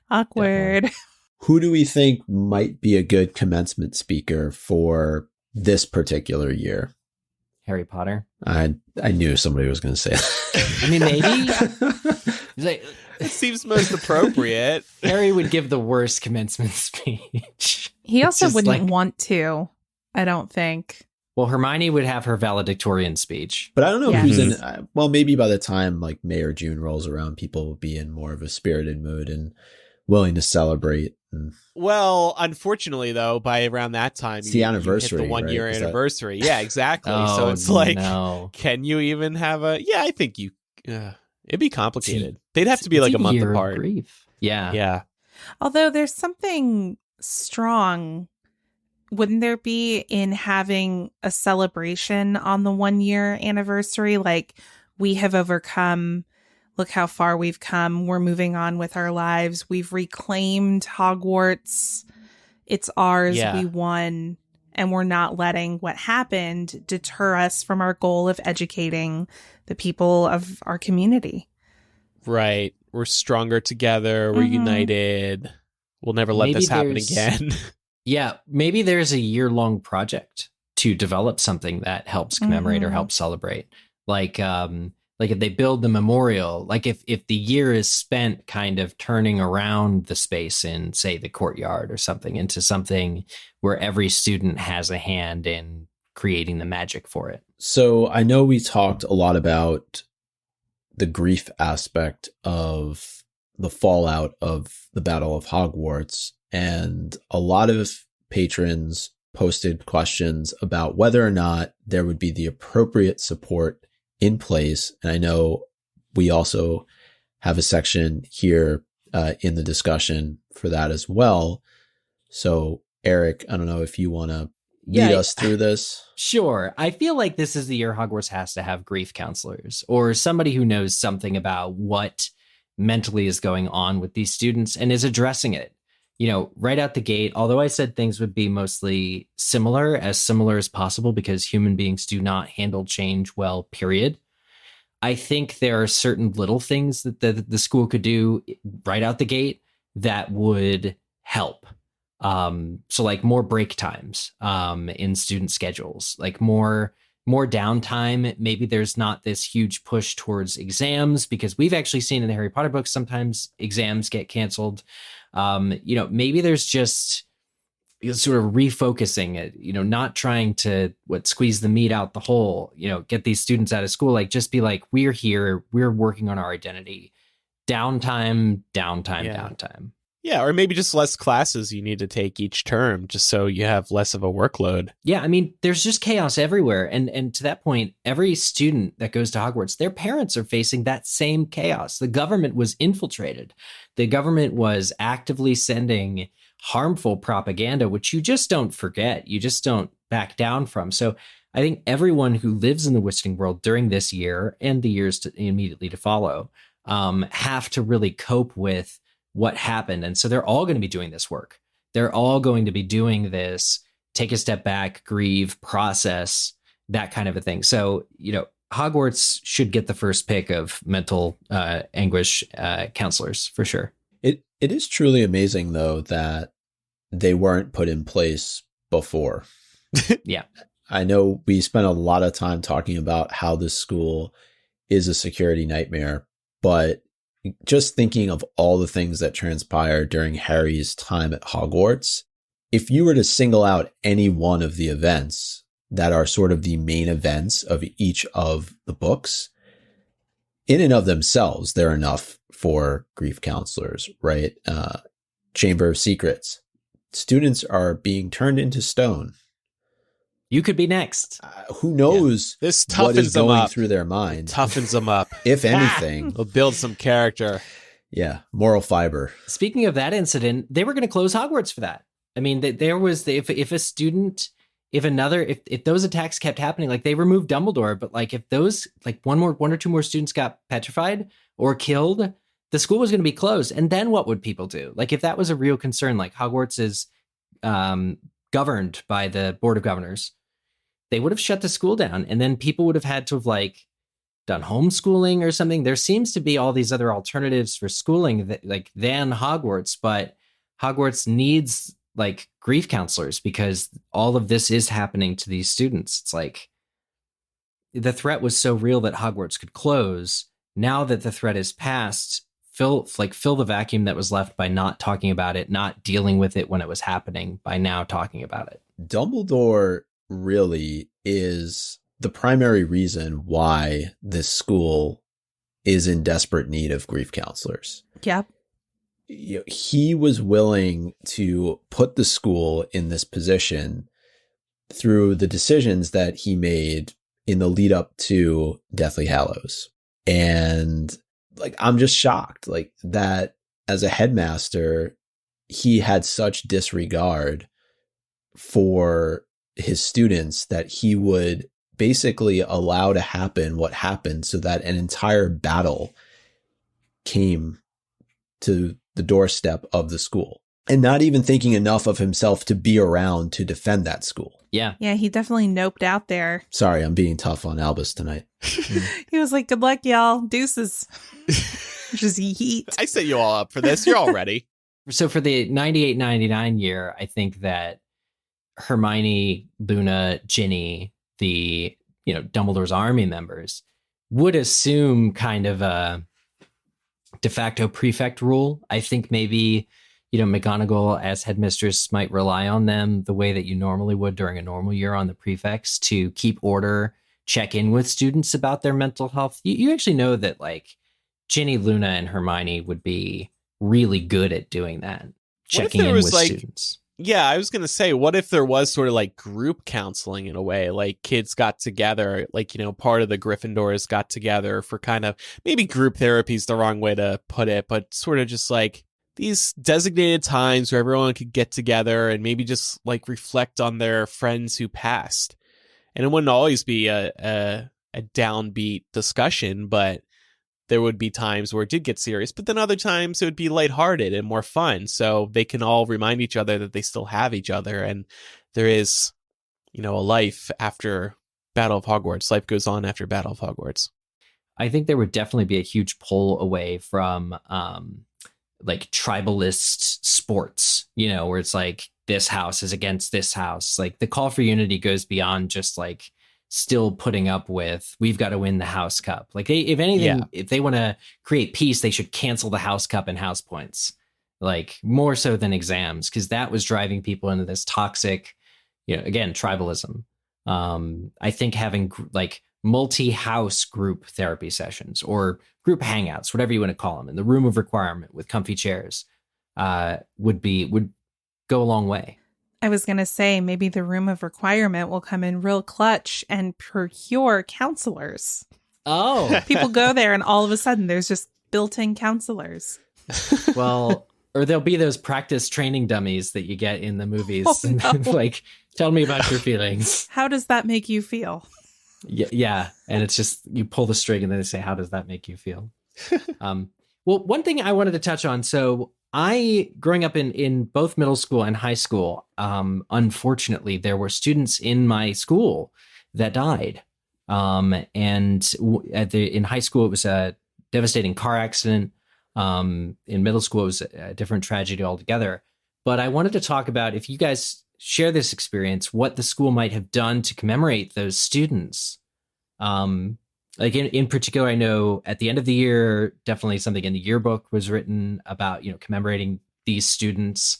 Awkward. Who do we think might be a good commencement speaker for this particular year? Harry Potter. I knew somebody was going to say that. I mean, maybe. It seems most appropriate. Harry would give the worst commencement speech. He also wouldn't want to, I don't think. Well, Hermione would have her valedictorian speech. But I don't know who's in. Well, maybe by the time like May or June rolls around, people will be in more of a spirited mood and willing to celebrate. Well, unfortunately, though, by around that time, it's the anniversary, hit the 1 year right? anniversary. Yeah, exactly. Oh, so it's like, no. Can you even have a? Yeah, I think you. It'd be complicated. They'd have to be like a month apart. Grief. Yeah. Although there's something strong, wouldn't there be, in having a celebration on the 1 year anniversary? Like, we have overcome. Look how far we've come. We're moving on with our lives. We've reclaimed Hogwarts. It's ours. Yeah. We won. And we're not letting what happened deter us from our goal of educating the people of our community. Right. We're stronger together. We're united. We'll never let this happen again. Yeah. Maybe there's a year-long project to develop something that helps commemorate or helps celebrate. Like if they build the memorial, like if the year is spent kind of turning around the space in, say, the courtyard or something into something where every student has a hand in creating the magic for it. So I know we talked a lot about the grief aspect of the fallout of the Battle of Hogwarts, and a lot of patrons posted questions about whether or not there would be the appropriate support in place. And I know we also have a section here in the discussion for that as well. So Eric, I don't know if you want to lead us through this? Sure. I feel like this is the year Hogwarts has to have grief counselors or somebody who knows something about what mentally is going on with these students and is addressing it. Right out the gate, although I said things would be mostly similar as possible because human beings do not handle change well, period. I think there are certain little things that the school could do right out the gate that would help. So like more break times in student schedules, like more downtime. Maybe there's not this huge push towards exams because we've actually seen in the Harry Potter books sometimes exams get canceled. Maybe there's just sort of refocusing it, not trying to squeeze the meat out the hole, get these students out of school, like just be like, we're here, we're working on our identity. Downtime. Yeah, or maybe just less classes you need to take each term just so you have less of a workload. Yeah, I mean, there's just chaos everywhere. And to that point, every student that goes to Hogwarts, their parents are facing that same chaos. The government was infiltrated. The government was actively sending harmful propaganda, which you just don't forget. You just don't back down from. So I think everyone who lives in the Wizarding world during this year and the years immediately to follow have to really cope with what happened. And so they're all going to be doing this work. They're all going to be doing this, take a step back, grieve, process, that kind of a thing. So, Hogwarts should get the first pick of mental anguish counselors for sure. It is truly amazing, though, that they weren't put in place before. Yeah. I know we spent a lot of time talking about how this school is a security nightmare, but just thinking of all the things that transpired during Harry's time at Hogwarts, if you were to single out any one of the events that are sort of the main events of each of the books, in and of themselves, they're enough for grief counselors, right? Chamber of Secrets. Students are being turned into stone. You could be next. Who knows This what is toughens them going up. through their mind? Toughens them up. If anything. It'll build some character. Yeah, moral fiber. Speaking of that incident, they were going to close Hogwarts for that. I mean, there was if a student, if those attacks kept happening, like they removed Dumbledore, but like if those one or two more students got petrified or killed, the school was going to be closed. And then what would people do? Like if that was a real concern, like Hogwarts is governed by the Board of Governors, they would have shut the school down, and then people would have had to have done homeschooling or something. There seems to be all these other alternatives for schooling than Hogwarts, but Hogwarts needs grief counselors because all of this is happening to these students. It's like the threat was so real that Hogwarts could close. Now that the threat is past, fill the vacuum that was left by not talking about it, not dealing with it when it was happening, by now talking about it. Dumbledore really is the primary reason why this school is in desperate need of grief counselors. Yep. He was willing to put the school in this position through the decisions that he made in the lead up to Deathly Hallows. And I'm just shocked that as a headmaster, he had such disregard for his students that he would basically allow to happen what happened so that an entire battle came to the doorstep of the school, and not even thinking enough of himself to be around to defend that school. Yeah. Yeah, he definitely noped out there. Sorry, I'm being tough on Albus tonight. He was like, good luck, y'all. Deuces. Just yeet. I set you all up for this. You're all ready. So for the 98-99 year, I think that Hermione, Luna, Ginny, the Dumbledore's army members would assume kind of a de facto prefect rule. I think maybe McGonagall as headmistress might rely on them the way that you normally would during a normal year on the prefects to keep order, check in with students about their mental health. You actually know that Ginny, Luna, and Hermione would be really good at doing that, checking in with students. Yeah, I was going to say, what if there was sort of group counseling in a way? Kids got together, part of the Gryffindors got together for kind of, maybe group therapy is the wrong way to put it, but sort of just these designated times where everyone could get together and maybe just like reflect on their friends who passed. And it wouldn't always be a downbeat discussion, but there would be times where it did get serious, but then other times it would be lighthearted and more fun. So they can all remind each other that they still have each other. And there is, a life after Battle of Hogwarts. Life goes on after Battle of Hogwarts. I think there would definitely be a huge pull away from like tribalist sports, where it's like this house is against this house. Like the call for unity goes beyond just like still putting up with, we've got to win the House Cup. Like if anything, if they want to create peace, they should cancel the House Cup and house points, like more so than exams, because that was driving people into this toxic, again, tribalism. I think having like multi-house group therapy sessions or group hangouts, whatever you want to call them, in the room of requirement with comfy chairs, would go a long way. I was going to say maybe the room of requirement will come in real clutch and procure counselors. Oh, people go there and all of a sudden there's just built-in counselors. Well, or there'll be those practice training dummies that you get in the movies. Oh, no. And like, tell me about your feelings. How does that make you feel? Yeah. And it's just, you pull the string and then they say, how does that make you feel? Well, one thing I wanted to touch on. So growing up in both middle school and high school, unfortunately, there were students in my school that died. And in high school, it was a devastating car accident. In middle school, it was a different tragedy altogether. But I wanted to talk about, if you guys share this experience, what the school might have done to commemorate those students. Like in particular, I know at the end of the year, definitely something in the yearbook was written about, commemorating these students.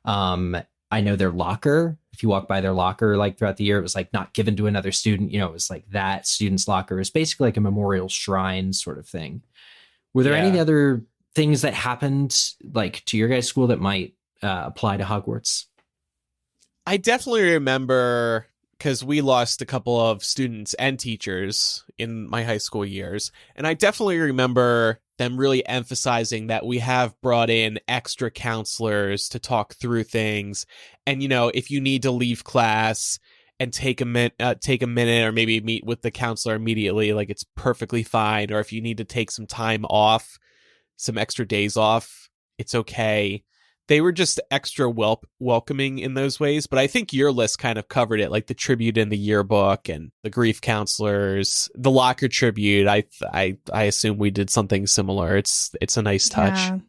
I know their locker, if you walk by their locker, like throughout the year, it was like not given to another student, it was like that student's locker is basically like a memorial shrine sort of thing. Were there any other things that happened like to your guys' school that might apply to Hogwarts? I definitely remember, because we lost a couple of students and teachers in my high school years. And I definitely remember them really emphasizing that we have brought in extra counselors to talk through things. And, if you need to leave class and take a minute or maybe meet with the counselor immediately, like it's perfectly fine. Or if you need to take some time off, some extra days off, it's okay. They were just extra welcoming in those ways. But I think your list kind of covered it, like the tribute in the yearbook and the grief counselors, the locker tribute. I assume we did something similar. It's a nice touch. Yeah,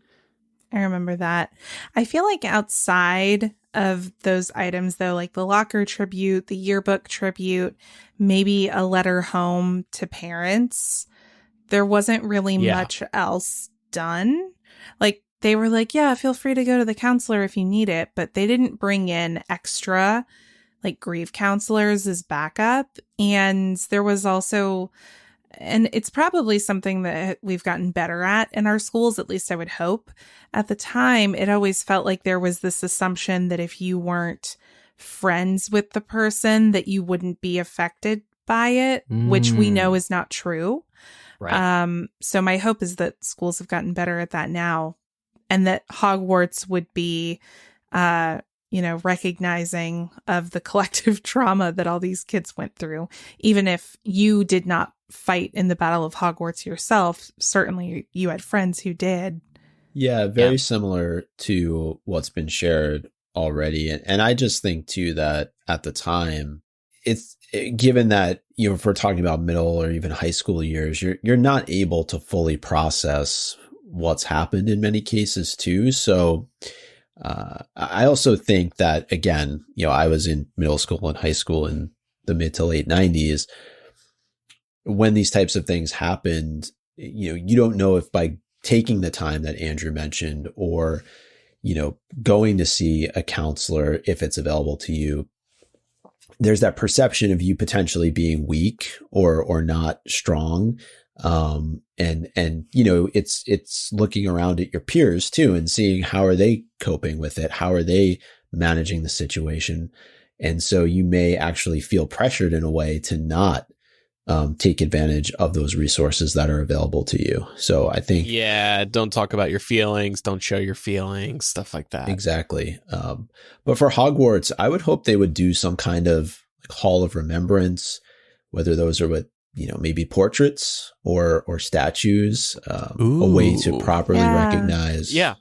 I remember that. I feel like outside of those items, though, like the locker tribute, the yearbook tribute, maybe a letter home to parents, there wasn't really much else done. Like, they were like, yeah, feel free to go to the counselor if you need it. But they didn't bring in extra like grief counselors as backup. And there was also, and it's probably something that we've gotten better at in our schools, at least I would hope. At the time, it always felt like there was this assumption that if you weren't friends with the person, that you wouldn't be affected by it, which we know is not true. Right. So my hope is that schools have gotten better at that now. And that Hogwarts would be, recognizing of the collective trauma that all these kids went through. Even if you did not fight in the Battle of Hogwarts yourself, certainly you had friends who did. Yeah, very similar to what's been shared already. And I just think, too, that at the time, it's given that, if we're talking about middle or even high school years, you're not able to fully process what's happened in many cases too. So I also think that, again, I was in middle school and high school in the mid to late 90s. When these types of things happened, you don't know if by taking the time that Andrew mentioned or, going to see a counselor, if it's available to you, there's that perception of you potentially being weak or not strong. It's looking around at your peers too and seeing how are they coping with it? How are they managing the situation? And so you may actually feel pressured in a way to not take advantage of those resources that are available to you. So I think, yeah, don't talk about your feelings, don't show your feelings, stuff like that. Exactly. But for Hogwarts, I would hope they would do some kind of like Hall of Remembrance, whether those are with, maybe portraits or statues, a way to properly recognize. Yeah.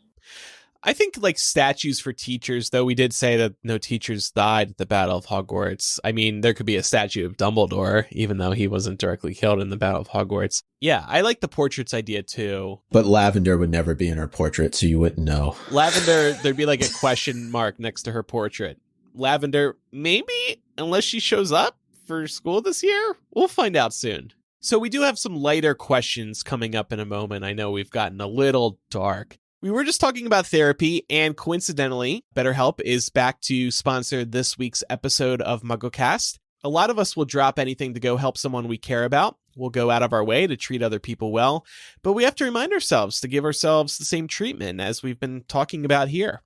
I think like statues for teachers, though we did say that no teachers died at the Battle of Hogwarts. I mean, there could be a statue of Dumbledore, even though he wasn't directly killed in the Battle of Hogwarts. Yeah, I like the portraits idea too. But Lavender would never be in her portrait, so you wouldn't know. Lavender, there'd be like a question mark next to her portrait. Lavender, maybe, unless she shows up for school this year? We'll find out soon. So we do have some lighter questions coming up in a moment. I know we've gotten a little dark. We were just talking about therapy, and coincidentally, BetterHelp is back to sponsor this week's episode of MuggleCast. A lot of us will drop anything to go help someone we care about. We'll go out of our way to treat other people well, but we have to remind ourselves to give ourselves the same treatment as we've been talking about here.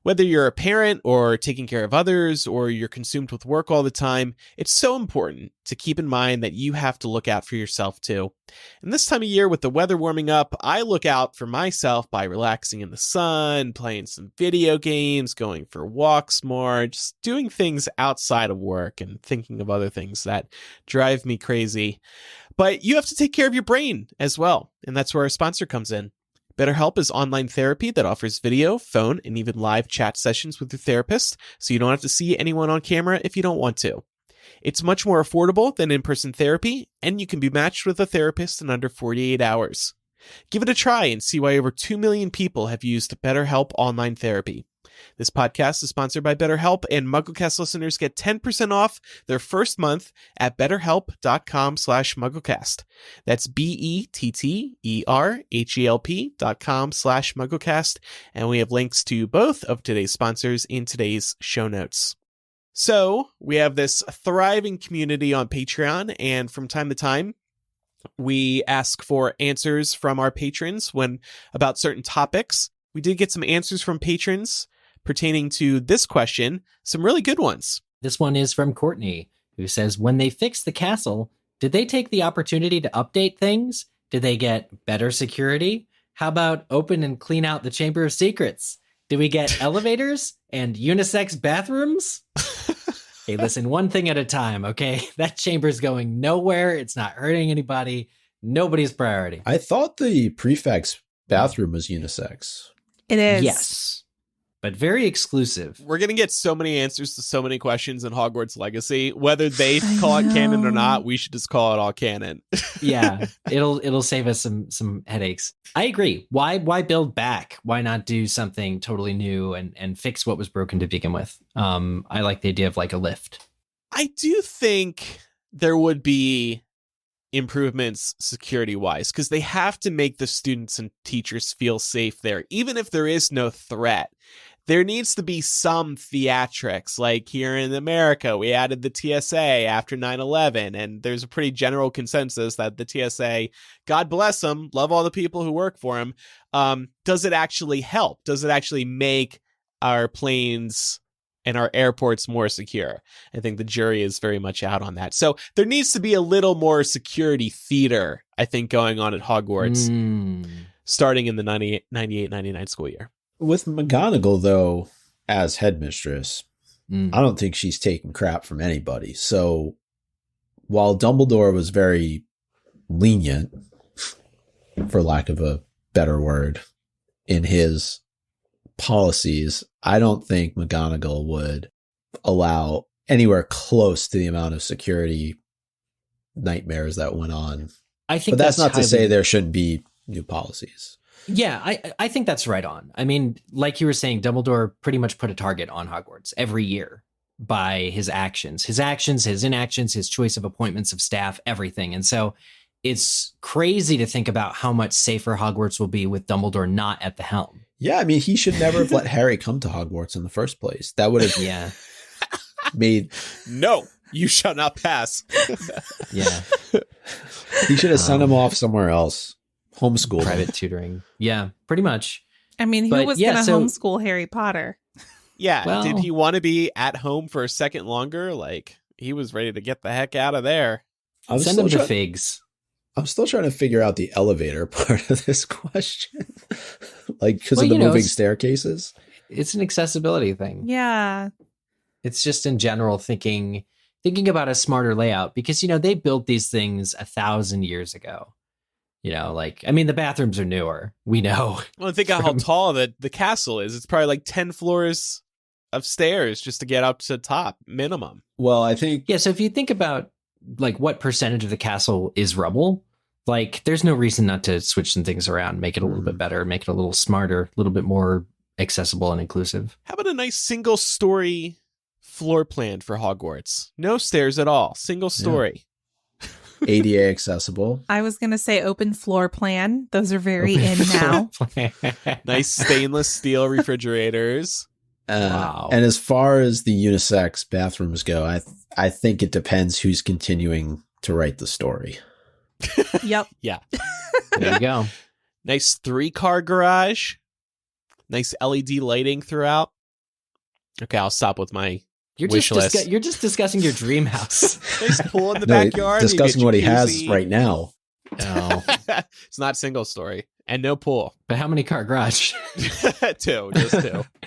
Whether you're a parent or taking care of others or you're consumed with work all the time, it's so important to keep in mind that you have to look out for yourself too. And this time of year with the weather warming up, I look out for myself by relaxing in the sun, playing some video games, going for walks more, just doing things outside of work and thinking of other things that drive me crazy. But you have to take care of your brain as well, and that's where our sponsor comes in. BetterHelp is online therapy that offers video, phone, and even live chat sessions with your therapist, so you don't have to see anyone on camera if you don't want to. It's much more affordable than in-person therapy, and you can be matched with a therapist in under 48 hours. Give it a try and see why over 2 million people have used BetterHelp online therapy. This podcast is sponsored by BetterHelp, and MuggleCast listeners get 10% off their first month at betterhelp.com/MuggleCast. That's BetterHelp.com/MuggleCast, and we have links to both of today's sponsors in today's show notes. So, we have this thriving community on Patreon, and from time to time, we ask for answers from our patrons about certain topics. We did get some answers from patrons pertaining to this question, some really good ones. This one is from Courtney, who says, when they fixed the castle, did they take the opportunity to update things? Did they get better security? How about open and clean out the Chamber of Secrets? Did we get elevators and unisex bathrooms? Hey, listen, one thing at a time, okay? That chamber's going nowhere. It's not hurting anybody. Nobody's priority. I thought the prefect's bathroom was unisex. It is. Yes. But very exclusive. We're going to get so many answers to so many questions in Hogwarts Legacy. Whether they call it canon or not, we should just call it all canon. Yeah, it'll save us some headaches. I agree. Why build back? Why not do something totally new and fix what was broken to begin with? I like the idea of like a lift. I do think there would be improvements security-wise, because they have to make the students and teachers feel safe there, even if there is no threat. There needs to be some theatrics, like here in America, we added the TSA after 9/11, and there's a pretty general consensus that the TSA, God bless them, love all the people who work for them. Does it actually help? Does it actually make our planes and our airports more secure? I think the jury is very much out on that. So there needs to be a little more security theater, I think, going on at Hogwarts, starting in the 98-99 school year. With McGonagall, though, as headmistress, I don't think she's taking crap from anybody. So while Dumbledore was very lenient, for lack of a better word, in his policies, I don't think McGonagall would allow anywhere close to the amount of security nightmares that went on. I think, but that's not to say there shouldn't be new policies. Yeah, I think that's right on. I mean, like you were saying, Dumbledore pretty much put a target on Hogwarts every year by his actions, his inactions, his choice of appointments of staff, everything. And so it's crazy to think about how much safer Hogwarts will be with Dumbledore not at the helm. Yeah, I mean, he should never have let Harry come to Hogwarts in the first place. That would have made... No, you shall not pass. Yeah. He should have sent him off somewhere else. Homeschool. Private tutoring. Yeah, pretty much. I mean, who was going to homeschool Harry Potter? Yeah, well, did he want to be at home for a second longer? Like, he was ready to get the heck out of there. Send them to figs. I'm still trying to figure out the elevator part of this question. Like, because of the moving staircases? It's an accessibility thing. Yeah. It's just in general thinking about a smarter layout because, they built these things 1,000 years ago. The bathrooms are newer. We know. Well, think of how tall the castle is. It's probably like 10 floors of stairs just to get up to the top, minimum. Well, I think... Yeah, so if you think about, like, what percentage of the castle is rubble, like, there's no reason not to switch some things around, make it a little bit better, make it a little smarter, a little bit more accessible and inclusive. How about a nice single-story floor plan for Hogwarts? No stairs at all. Single story. Yeah. ADA accessible. I was going to say open floor plan. Those are very in now. Nice stainless steel refrigerators. Wow. And as far as the unisex bathrooms go, I think it depends who's continuing to write the story. Yep. Yeah. There you go. Nice 3-car garage. Nice LED lighting throughout. Okay, I'll stop with my wish list. You're just discussing your dream house. Nice pool in the backyard. Discussing what he has right now. No. It's not single story and no pool. But how many car garage? Just two.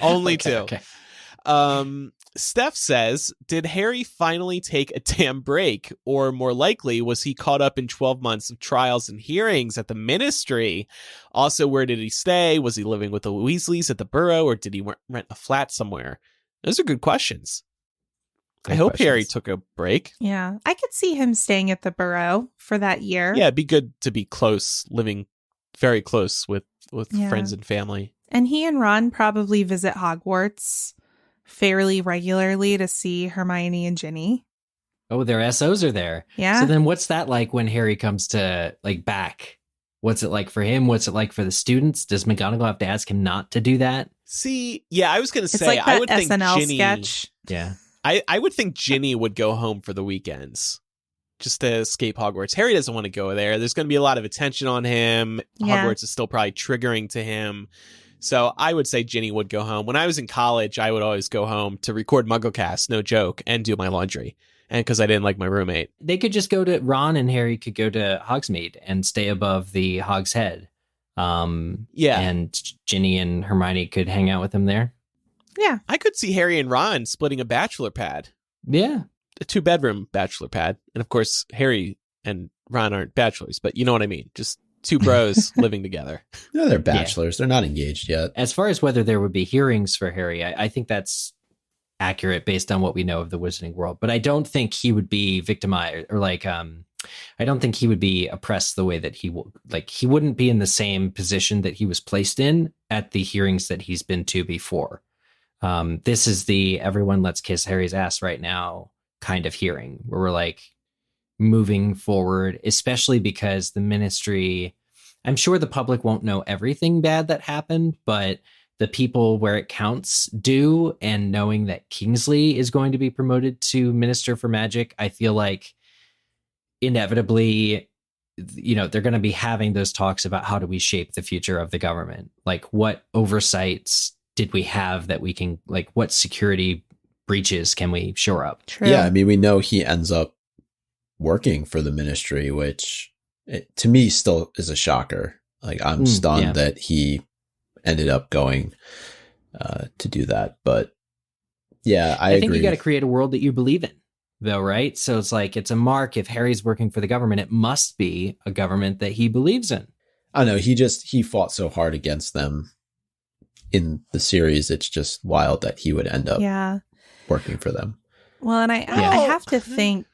Only two. Okay. Steph says, did Harry finally take a damn break? Or more likely, was he caught up in 12 months of trials and hearings at the ministry? Also, where did he stay? Was he living with the Weasleys at the Burrow, or did he rent a flat somewhere? Those are good questions. I hope Harry took a break. Yeah, I could see him staying at the Burrow for that year. Yeah, it'd be good to be close, living very close with friends and family. And he and Ron probably visit Hogwarts fairly regularly to see Hermione and Ginny. Oh, their SOs are there. Yeah. So then what's that like when Harry comes to back? What's it like for him? What's it like for the students? Does McGonagall have to ask him not to do that? See, yeah, I was going to say, like that I would think SNL Ginny, sketch. Yeah. I would think Ginny would go home for the weekends just to escape Hogwarts. Harry doesn't want to go there. There's going to be a lot of attention on him. Yeah. Hogwarts is still probably triggering to him. So I would say Ginny would go home. When I was in college, I would always go home to record MuggleCast, no joke, and do my laundry. And because I didn't like my roommate. They could just Ron and Harry could go to Hogsmeade and stay above the Hog's Head. Yeah. And Ginny and Hermione could hang out with them there. Yeah. I could see Harry and Ron splitting a bachelor pad. Yeah. A 2-bedroom bachelor pad. And of course, Harry and Ron aren't bachelors, but you know what I mean. Just two bros living together. No, they're bachelors. Yeah. They're not engaged yet. As far as whether there would be hearings for Harry, I think that's accurate based on what we know of the Wizarding world. But I don't think he would be victimized or I don't think he would be oppressed the way that he wouldn't be in the same position that he was placed in at the hearings that he's been to before. This is the everyone let's kiss Harry's ass right now kind of hearing where we're moving forward, especially because the ministry, I'm sure the public won't know everything bad that happened, but the people where it counts do. And knowing that Kingsley is going to be promoted to Minister for Magic, I feel like inevitably, they're going to be having those talks about how do we shape the future of the government? What oversights did we have that we can, what security breaches can we shore up? True. Yeah, I mean, we know he ends up working for the ministry, which to me still is a shocker. I'm stunned that he ended up going to do that. But yeah, I agree. think you got to create a world that you believe in, though, right? So it's a mark. If Harry's working for the government, it must be a government that he believes in. I know he fought so hard against them in the series. It's just wild that he would end up working for them. Well, and I have to think,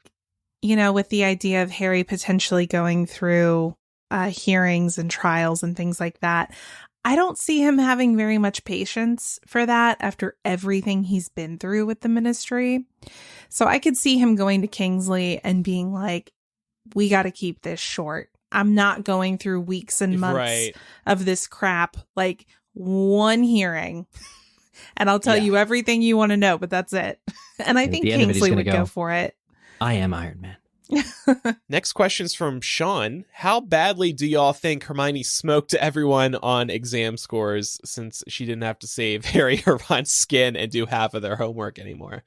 with the idea of Harry potentially going through hearings and trials and things like that, I don't see him having very much patience for that after everything he's been through with the ministry. So I could see him going to Kingsley and being like, we got to keep this short. I'm not going through weeks and months of this crap. One hearing and I'll tell you everything you want to know, but that's it. And I think Kingsley would go for it. I am Iron Man. Next question's from Sean. How badly do y'all think Hermione smoked everyone on exam scores since she didn't have to save Harry or Ron's skin and do half of their homework anymore?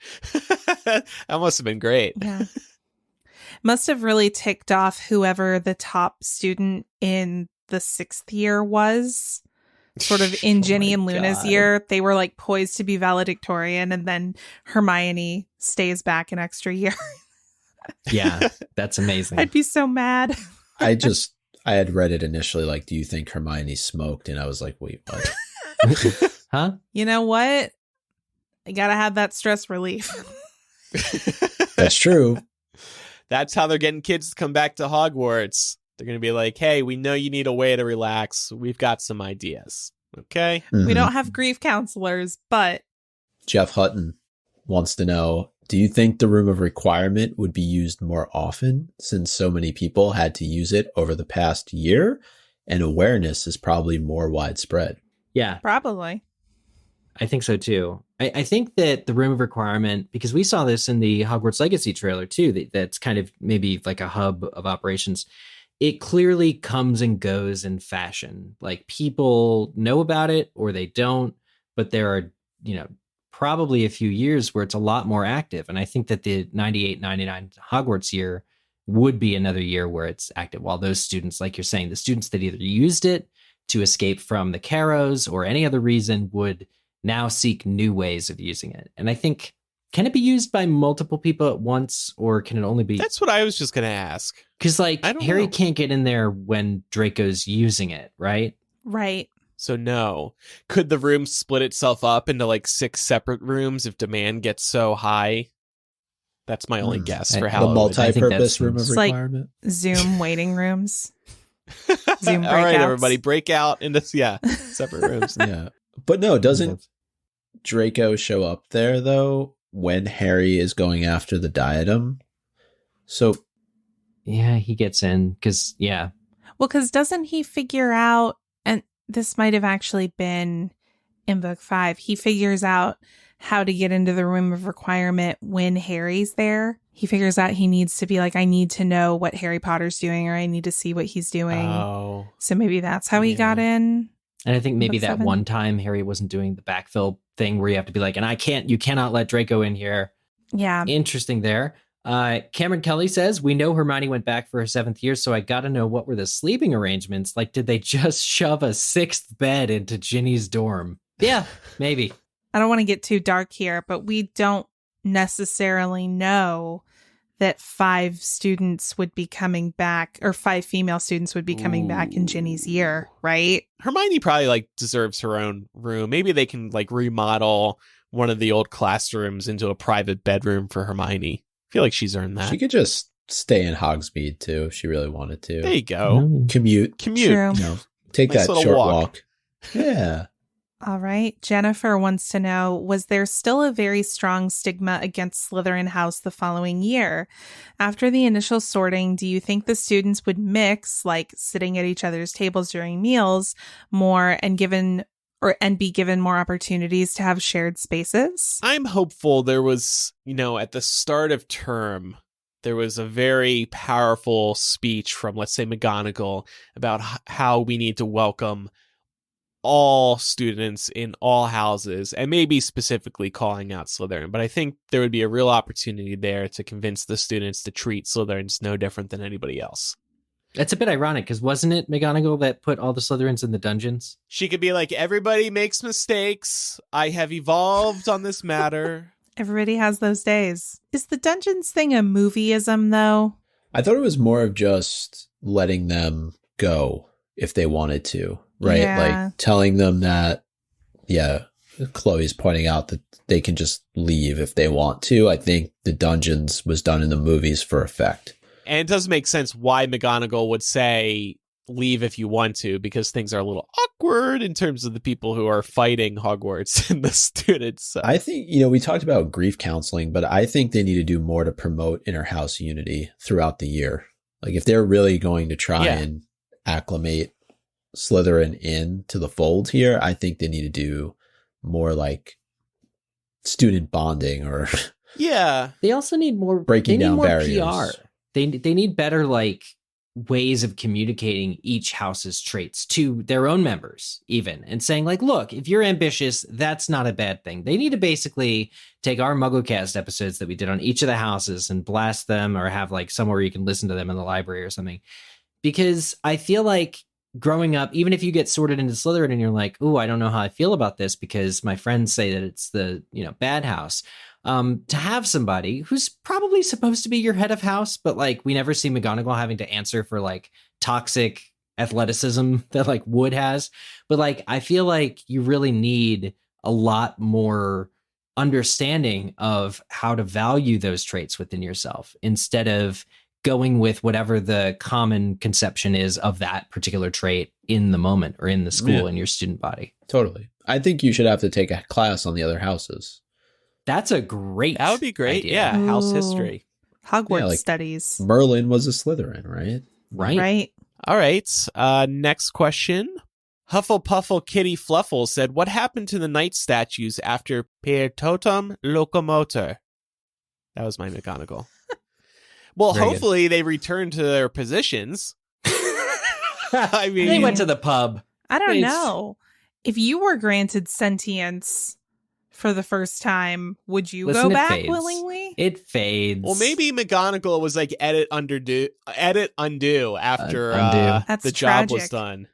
That must have been great. Yeah. Must have really ticked off whoever the top student in the 6th year was. Sort of in Ginny and Luna's year, they were like poised to be valedictorian, and then Hermione stays back an extra year. Yeah, that's amazing. I'd be so mad. I had read it initially like, do you think Hermione smoked? And I was like, wait, what? Huh? You know what? I gotta have that stress relief. That's true. That's how they're getting kids to come back to Hogwarts. They're going to be like, hey, we know you need a way to relax. We've got some ideas. Okay? We don't have grief counselors, but... Jeff Hutton wants to know, do you think the Room of Requirement would be used more often since so many people had to use it over the past year and awareness is probably more widespread? Yeah. Probably. I think so too. I think that the Room of Requirement, because we saw this in the Hogwarts Legacy trailer too, that's kind of maybe like a hub of operations. It clearly comes and goes in fashion. Like people know about it or they don't, but there are, probably a few years where it's a lot more active. And I think that the 98-99 Hogwarts year would be another year where it's active. While those students, like you're saying, the students that either used it to escape from the Carrows or any other reason would now seek new ways of using it. And I think, can it be used by multiple people at once, or can it only be... That's what I was just going to ask. Because, Harry know. can't get in there when Draco's using it, right? Right. So no. Could the room split itself up into 6 separate rooms if demand gets so high? That's my only guess for how the multi-purpose Room of Requirement. Like Zoom waiting rooms. Zoom breakouts. All right, everybody, break out into separate rooms. Yeah. But no, doesn't Draco show up there, though, when Harry is going after the diadem? So... Yeah, he gets in, because, Well, because doesn't he figure out, and this might have actually been in book 5, he figures out how to get into the Room of Requirement when Harry's there. He figures out he needs to be like, I need to know what Harry Potter's doing, or I need to see what he's doing. Oh. So maybe that's how he got in. And I think maybe book that 7. one time Harry wasn't doing the backfill thing where you have to be like, and you cannot let Draco in here. Yeah. Interesting there. Cameron Kelly says, we know Hermione went back for her 7th year, so I got to know, what were the sleeping arrangements? Like, did they just shove a 6th bed into Ginny's dorm? Yeah, maybe. I don't want to get too dark here, but we don't necessarily know that 5 students would be coming back, or 5 female students would be coming back in Ginny's year, right? Hermione probably deserves her own room. Maybe they can remodel one of the old classrooms into a private bedroom for Hermione. I feel like she's earned that. She could just stay in Hogsmeade too if she really wanted to. There you go. Commute. True. Take Nice that little short walk. walk. Yeah. All right. Jennifer wants to know, was there still a very strong stigma against Slytherin House the following year? After the initial sorting, do you think the students would mix, like sitting at each other's tables during meals, more and be given more opportunities to have shared spaces? I'm hopeful. There was, at the start of term, there was a very powerful speech from, let's say, McGonagall about how we need to welcome all students in all houses, and maybe specifically calling out Slytherin. But I think there would be a real opportunity there to convince the students to treat Slytherins no different than anybody else. That's a bit ironic, because wasn't it McGonagall that put all the Slytherins in the dungeons? She could be like, everybody makes mistakes. I have evolved on this matter. Everybody has those days. Is the dungeons thing a movieism, though? I thought it was more of just letting them go if they wanted to, right? Yeah. Like telling them that, Chloe's pointing out that they can just leave if they want to. I think the dungeons was done in the movies for effect. And it does make sense why McGonagall would say, leave if you want to, because things are a little awkward in terms of the people who are fighting Hogwarts and the students. So. I think, we talked about grief counseling, but I think they need to do more to promote inter-house unity throughout the year. Like if they're really going to try and acclimate Slytherin into the fold here, I think they need to do more student bonding or Yeah. They also need more breaking down barriers. PR. They need better ways of communicating each house's traits to their own members, even, and saying like, look, if you're ambitious, that's not a bad thing. They need to basically take our MuggleCast episodes that we did on each of the houses and blast them, or have like somewhere you can listen to them in the library or something. Because I feel like growing up, even if you get sorted into Slytherin and you're like, oh, I don't know how I feel about this because my friends say that it's the, bad house. To have somebody who's probably supposed to be your head of house, but like we never see McGonagall having to answer for like toxic athleticism that like Wood has. But like, I feel like you really need a lot more understanding of how to value those traits within yourself instead of going with whatever the common conception is of that particular trait in the moment or in the school, in your student body. Totally. I think you should have to take a class on the other houses. That's a great That would be great. idea. Yeah. Ooh. House history. Hogwarts studies. Merlin was a Slytherin, right? Right. All right. Next question. Hufflepuffle Kitty Fluffle said, what happened to the knight statues after Per Totem Locomotor? That was my McGonagall. Well, Very hopefully they returned to their positions. I mean, They went to the pub. I don't It's- know. If you were granted sentience for the first time, would you Listen, go it back fades. willingly? It fades. well, maybe McGonagall was like edit undo after Undo. That's the job was tragic. done.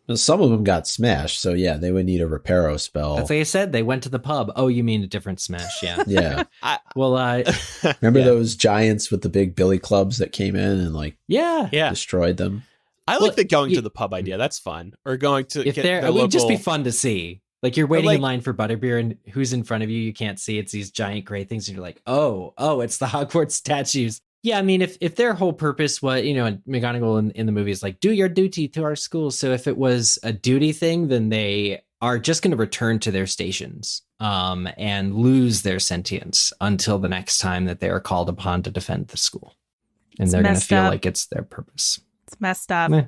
Well, some of them got smashed, so yeah, they would need a reparo spell. That's like I said. They went to the pub. Oh, you mean a different Smash? Yeah. Yeah. Well, Remember Yeah. those giants with the big billy clubs that came in and like yeah. Yeah. destroyed them? I like Well, the going you- to the pub idea. That's fun. Or going to If get there, the it would just be local- fun to see. Like you're waiting like- in line for butterbeer, and who's in front of you? You can't see. It's these giant gray things, and you're like, oh, it's the Hogwarts statues. Yeah, I mean, if their whole purpose was, and McGonagall in the movie is like, do your duty to our school. So if it was a duty thing, then they are just going to return to their stations and lose their sentience until the next time that they are called upon to defend the school. And It's they're going to messed feel up. like it's their purpose. It's messed up. Meh.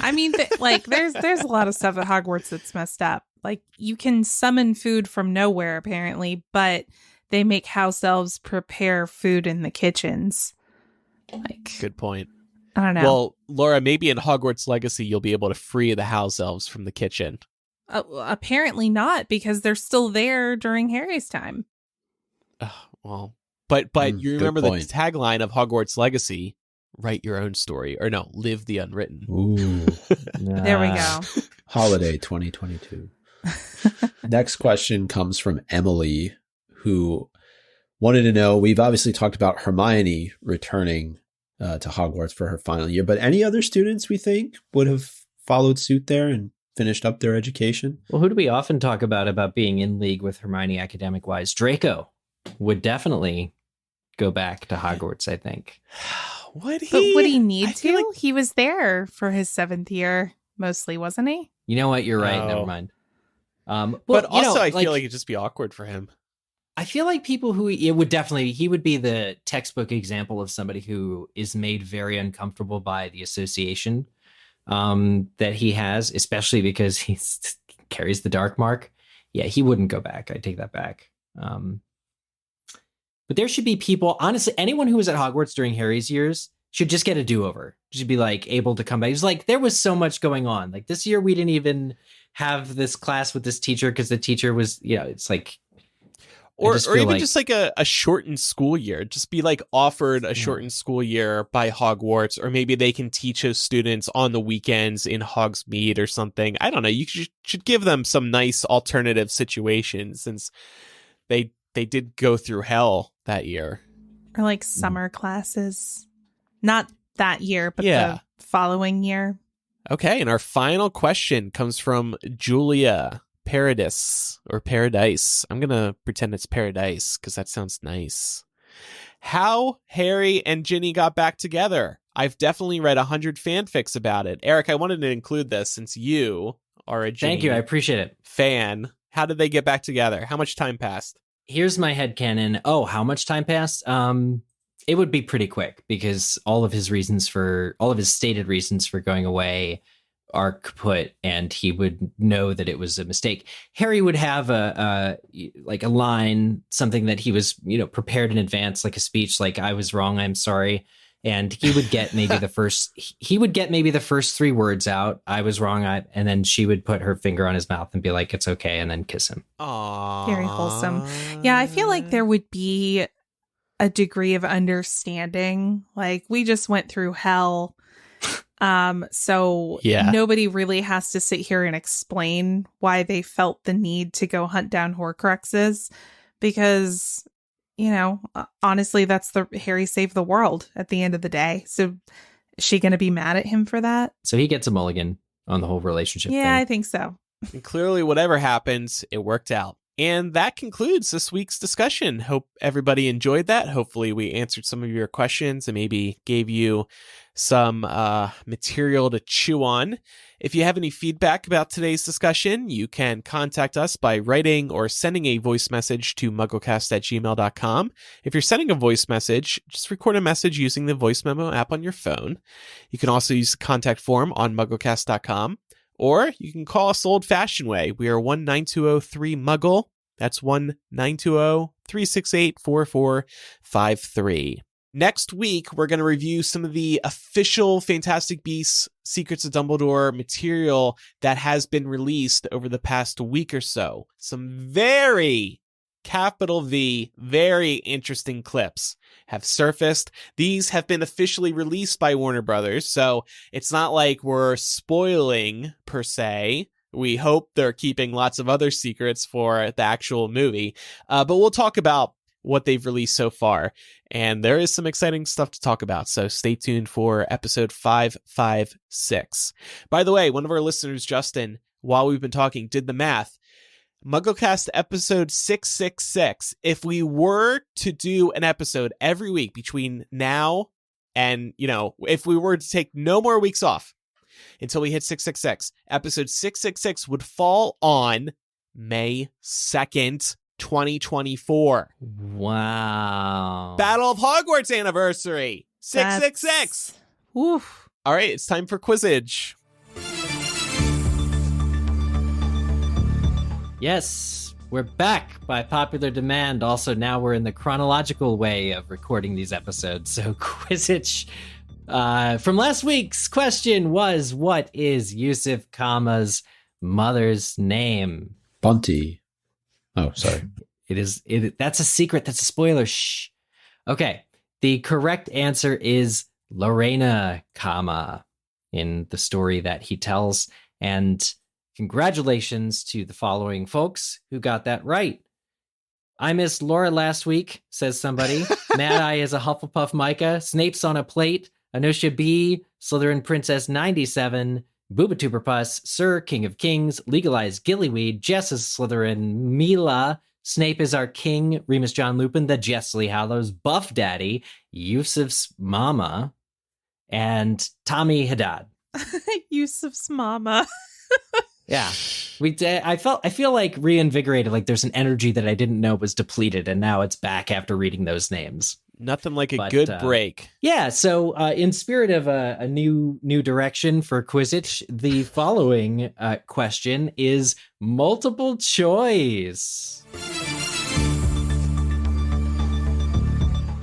I mean, there's a lot of stuff at Hogwarts that's messed up. Like you can summon food from nowhere, apparently, but they make house elves prepare food in the kitchens. Like, Good point. I don't know. Well, Laura, maybe in Hogwarts Legacy, you'll be able to free the house elves from the kitchen. Apparently not, because they're still there during Harry's time. Well, but you good remember the point. tagline of Hogwarts Legacy, write your own story, or no, live the unwritten. Ooh. There we go. Holiday 2022. Next question comes from Emily, who wanted to know, we've obviously talked about Hermione returning to Hogwarts for her final year, but any other students we think would have followed suit there and finished up their education? Well, who do we often talk about being in league with Hermione academic wise? Draco would definitely go back to Hogwarts, I think. Would he? But would he I need feel to? like- He was there for his 7th year, mostly, wasn't he? You know what? You're right. Oh. Never mind. but well, also, I feel like it'd just be awkward for him. I feel like people who he would be the textbook example of somebody who is made very uncomfortable by the association that he has, especially because he carries the dark mark. Yeah, he wouldn't go back. I take that back. But there should be people, honestly, anyone who was at Hogwarts during Harry's years should just get a do-over. Should be like able to come back. It was like, there was so much going on. Like this year, we didn't even have this class with this teacher because the teacher was, it's like, Or even like, just like a shortened school year. Just be like offered a shortened school year by Hogwarts, or maybe they can teach those students on the weekends in Hogsmeade or something. I don't know. You should give them some nice alternative situations since they did go through hell that year. Or like summer classes. Not that year, but Yeah. the following year. Okay, and our final question comes from Julia Paradis or Paradise. I'm going to pretend it's Paradise because that sounds nice. How Harry and Ginny got back together. I've definitely read 100 fanfics about it. Eric, I wanted to include this since you are a Ginny thank you. I appreciate it. fan. How did they get back together? How much time passed? Here's my headcanon. Oh, how much time passed? It would be pretty quick because all of his stated reasons for going away are kaput, and he would know that it was a mistake. Harry would have a line, something that he was, prepared in advance, like a speech, like, I was wrong, I'm sorry. And he would get maybe the first 3 words out. I was wrong. And then she would put her finger on his mouth and be like, it's okay. And then kiss him. Aww. Very wholesome. Yeah, I feel like there would be a degree of understanding. Like, we just went through hell. So nobody really has to sit here and explain why they felt the need to go hunt down Horcruxes, because, you know, honestly, that's the Harry saved the world at the end of the day. So is she going to be mad at him for that? So he gets a mulligan on the whole relationship thing. Yeah, I think so. And clearly, whatever happens, it worked out. And that concludes this week's discussion. Hope everybody enjoyed that. Hopefully we answered some of your questions and maybe gave you some material to chew on. If you have any feedback about today's discussion, you can contact us by writing or sending a voice message to mugglecast@gmail.com. If you're sending a voice message, just record a message using the voice memo app on your phone. You can also use the contact form on mugglecast.com. Or you can call us old-fashioned way. We are 1-920-3-MUGGLE. That's 1-920-368-4453. Next week, we're going to review some of the official Fantastic Beasts Secrets of Dumbledore material that has been released over the past week or so. Some very, capital V, very interesting clips have surfaced. These have been officially released by Warner Brothers, so it's not like we're spoiling per se. We hope they're keeping lots of other secrets for the actual movie, but we'll talk about what they've released so far, and there is some exciting stuff to talk about, so stay tuned for episode 556. By the way, one of our listeners, Justin, while we've been talking, did the math. MuggleCast episode 666. If we were to do an episode every week between now and, you know, if we were to take no more weeks off until we hit 666, episode 666 would fall on May 2nd, 2024. Wow. Battle of Hogwarts anniversary. 666. Oof. All right, it's time for Quizzage. Yes, we're back by popular demand. Also, now we're in the chronological way of recording these episodes. So, Quizzitch from last week's question was, what is Yusuf Kama's mother's name? Bunty. Oh, sorry. That's a secret. That's a spoiler. Shh. Okay. The correct answer is Lorena Kama in the story that he tells. And congratulations to the following folks who got that right. I missed Laura last week, says somebody. Mad Eye is a Hufflepuff Micah. Snape's on a plate. Anosha B, Slytherin Princess 97. Boobatuberpuss, Sir King of Kings. Legalized Gillyweed. Jess is Slytherin. Mila, Snape is our king. Remus John Lupin, the Jessley Hallows. Buff Daddy, Yusuf's mama. And Tommy Haddad. Yusuf's mama. Yeah, I feel like reinvigorated, like there's an energy that I didn't know was depleted, and now it's back after reading those names. Nothing like a good break. Yeah, so in spirit of a new direction for Quizzitch, the following question is multiple choice.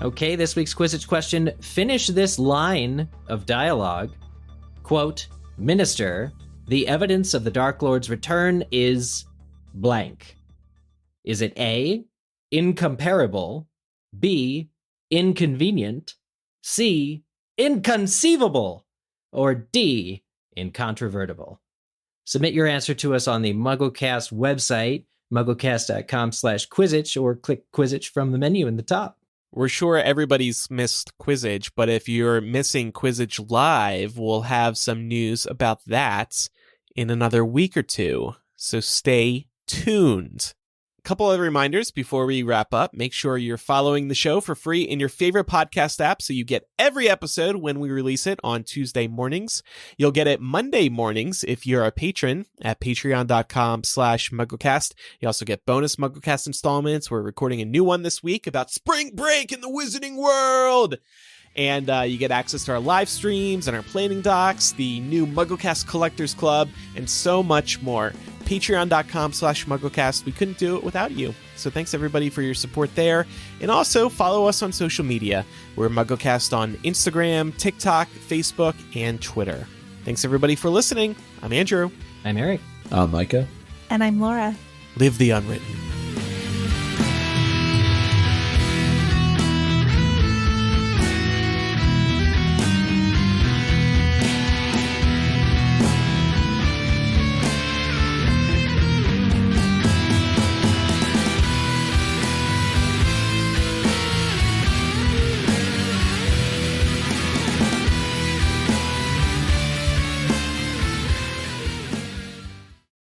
Okay, this week's Quizzitch question, finish this line of dialogue. Quote, Minister, the evidence of the Dark Lord's return is blank. Is it A, incomparable, B, inconvenient, C, inconceivable, or D, incontrovertible? Submit your answer to us on the MuggleCast website, mugglecast.com/Quizzitch, or click Quizzitch from the menu in the top. We're sure everybody's missed Quizzitch, but if you're missing Quizzitch Live, we'll have some news about that in another week or two. So stay tuned. A couple of reminders before we wrap up. Make sure you're following the show for free in your favorite podcast app so you get every episode when we release it on Tuesday mornings. You'll get it Monday mornings if you're a patron at patreon.com/MuggleCast. You also get bonus MuggleCast installments. We're recording a new one this week about spring break in the Wizarding World. And you get access to our live streams and our planning docs, the new MuggleCast Collectors Club, and so much more. patreon.com/MuggleCast. We couldn't do it without you. So thanks everybody for your support there. And also follow us on social media. We're MuggleCast on Instagram, TikTok, Facebook, and Twitter. Thanks everybody for listening. I'm Andrew. I'm Eric. I'm Micah. And I'm Laura. Live the unwritten.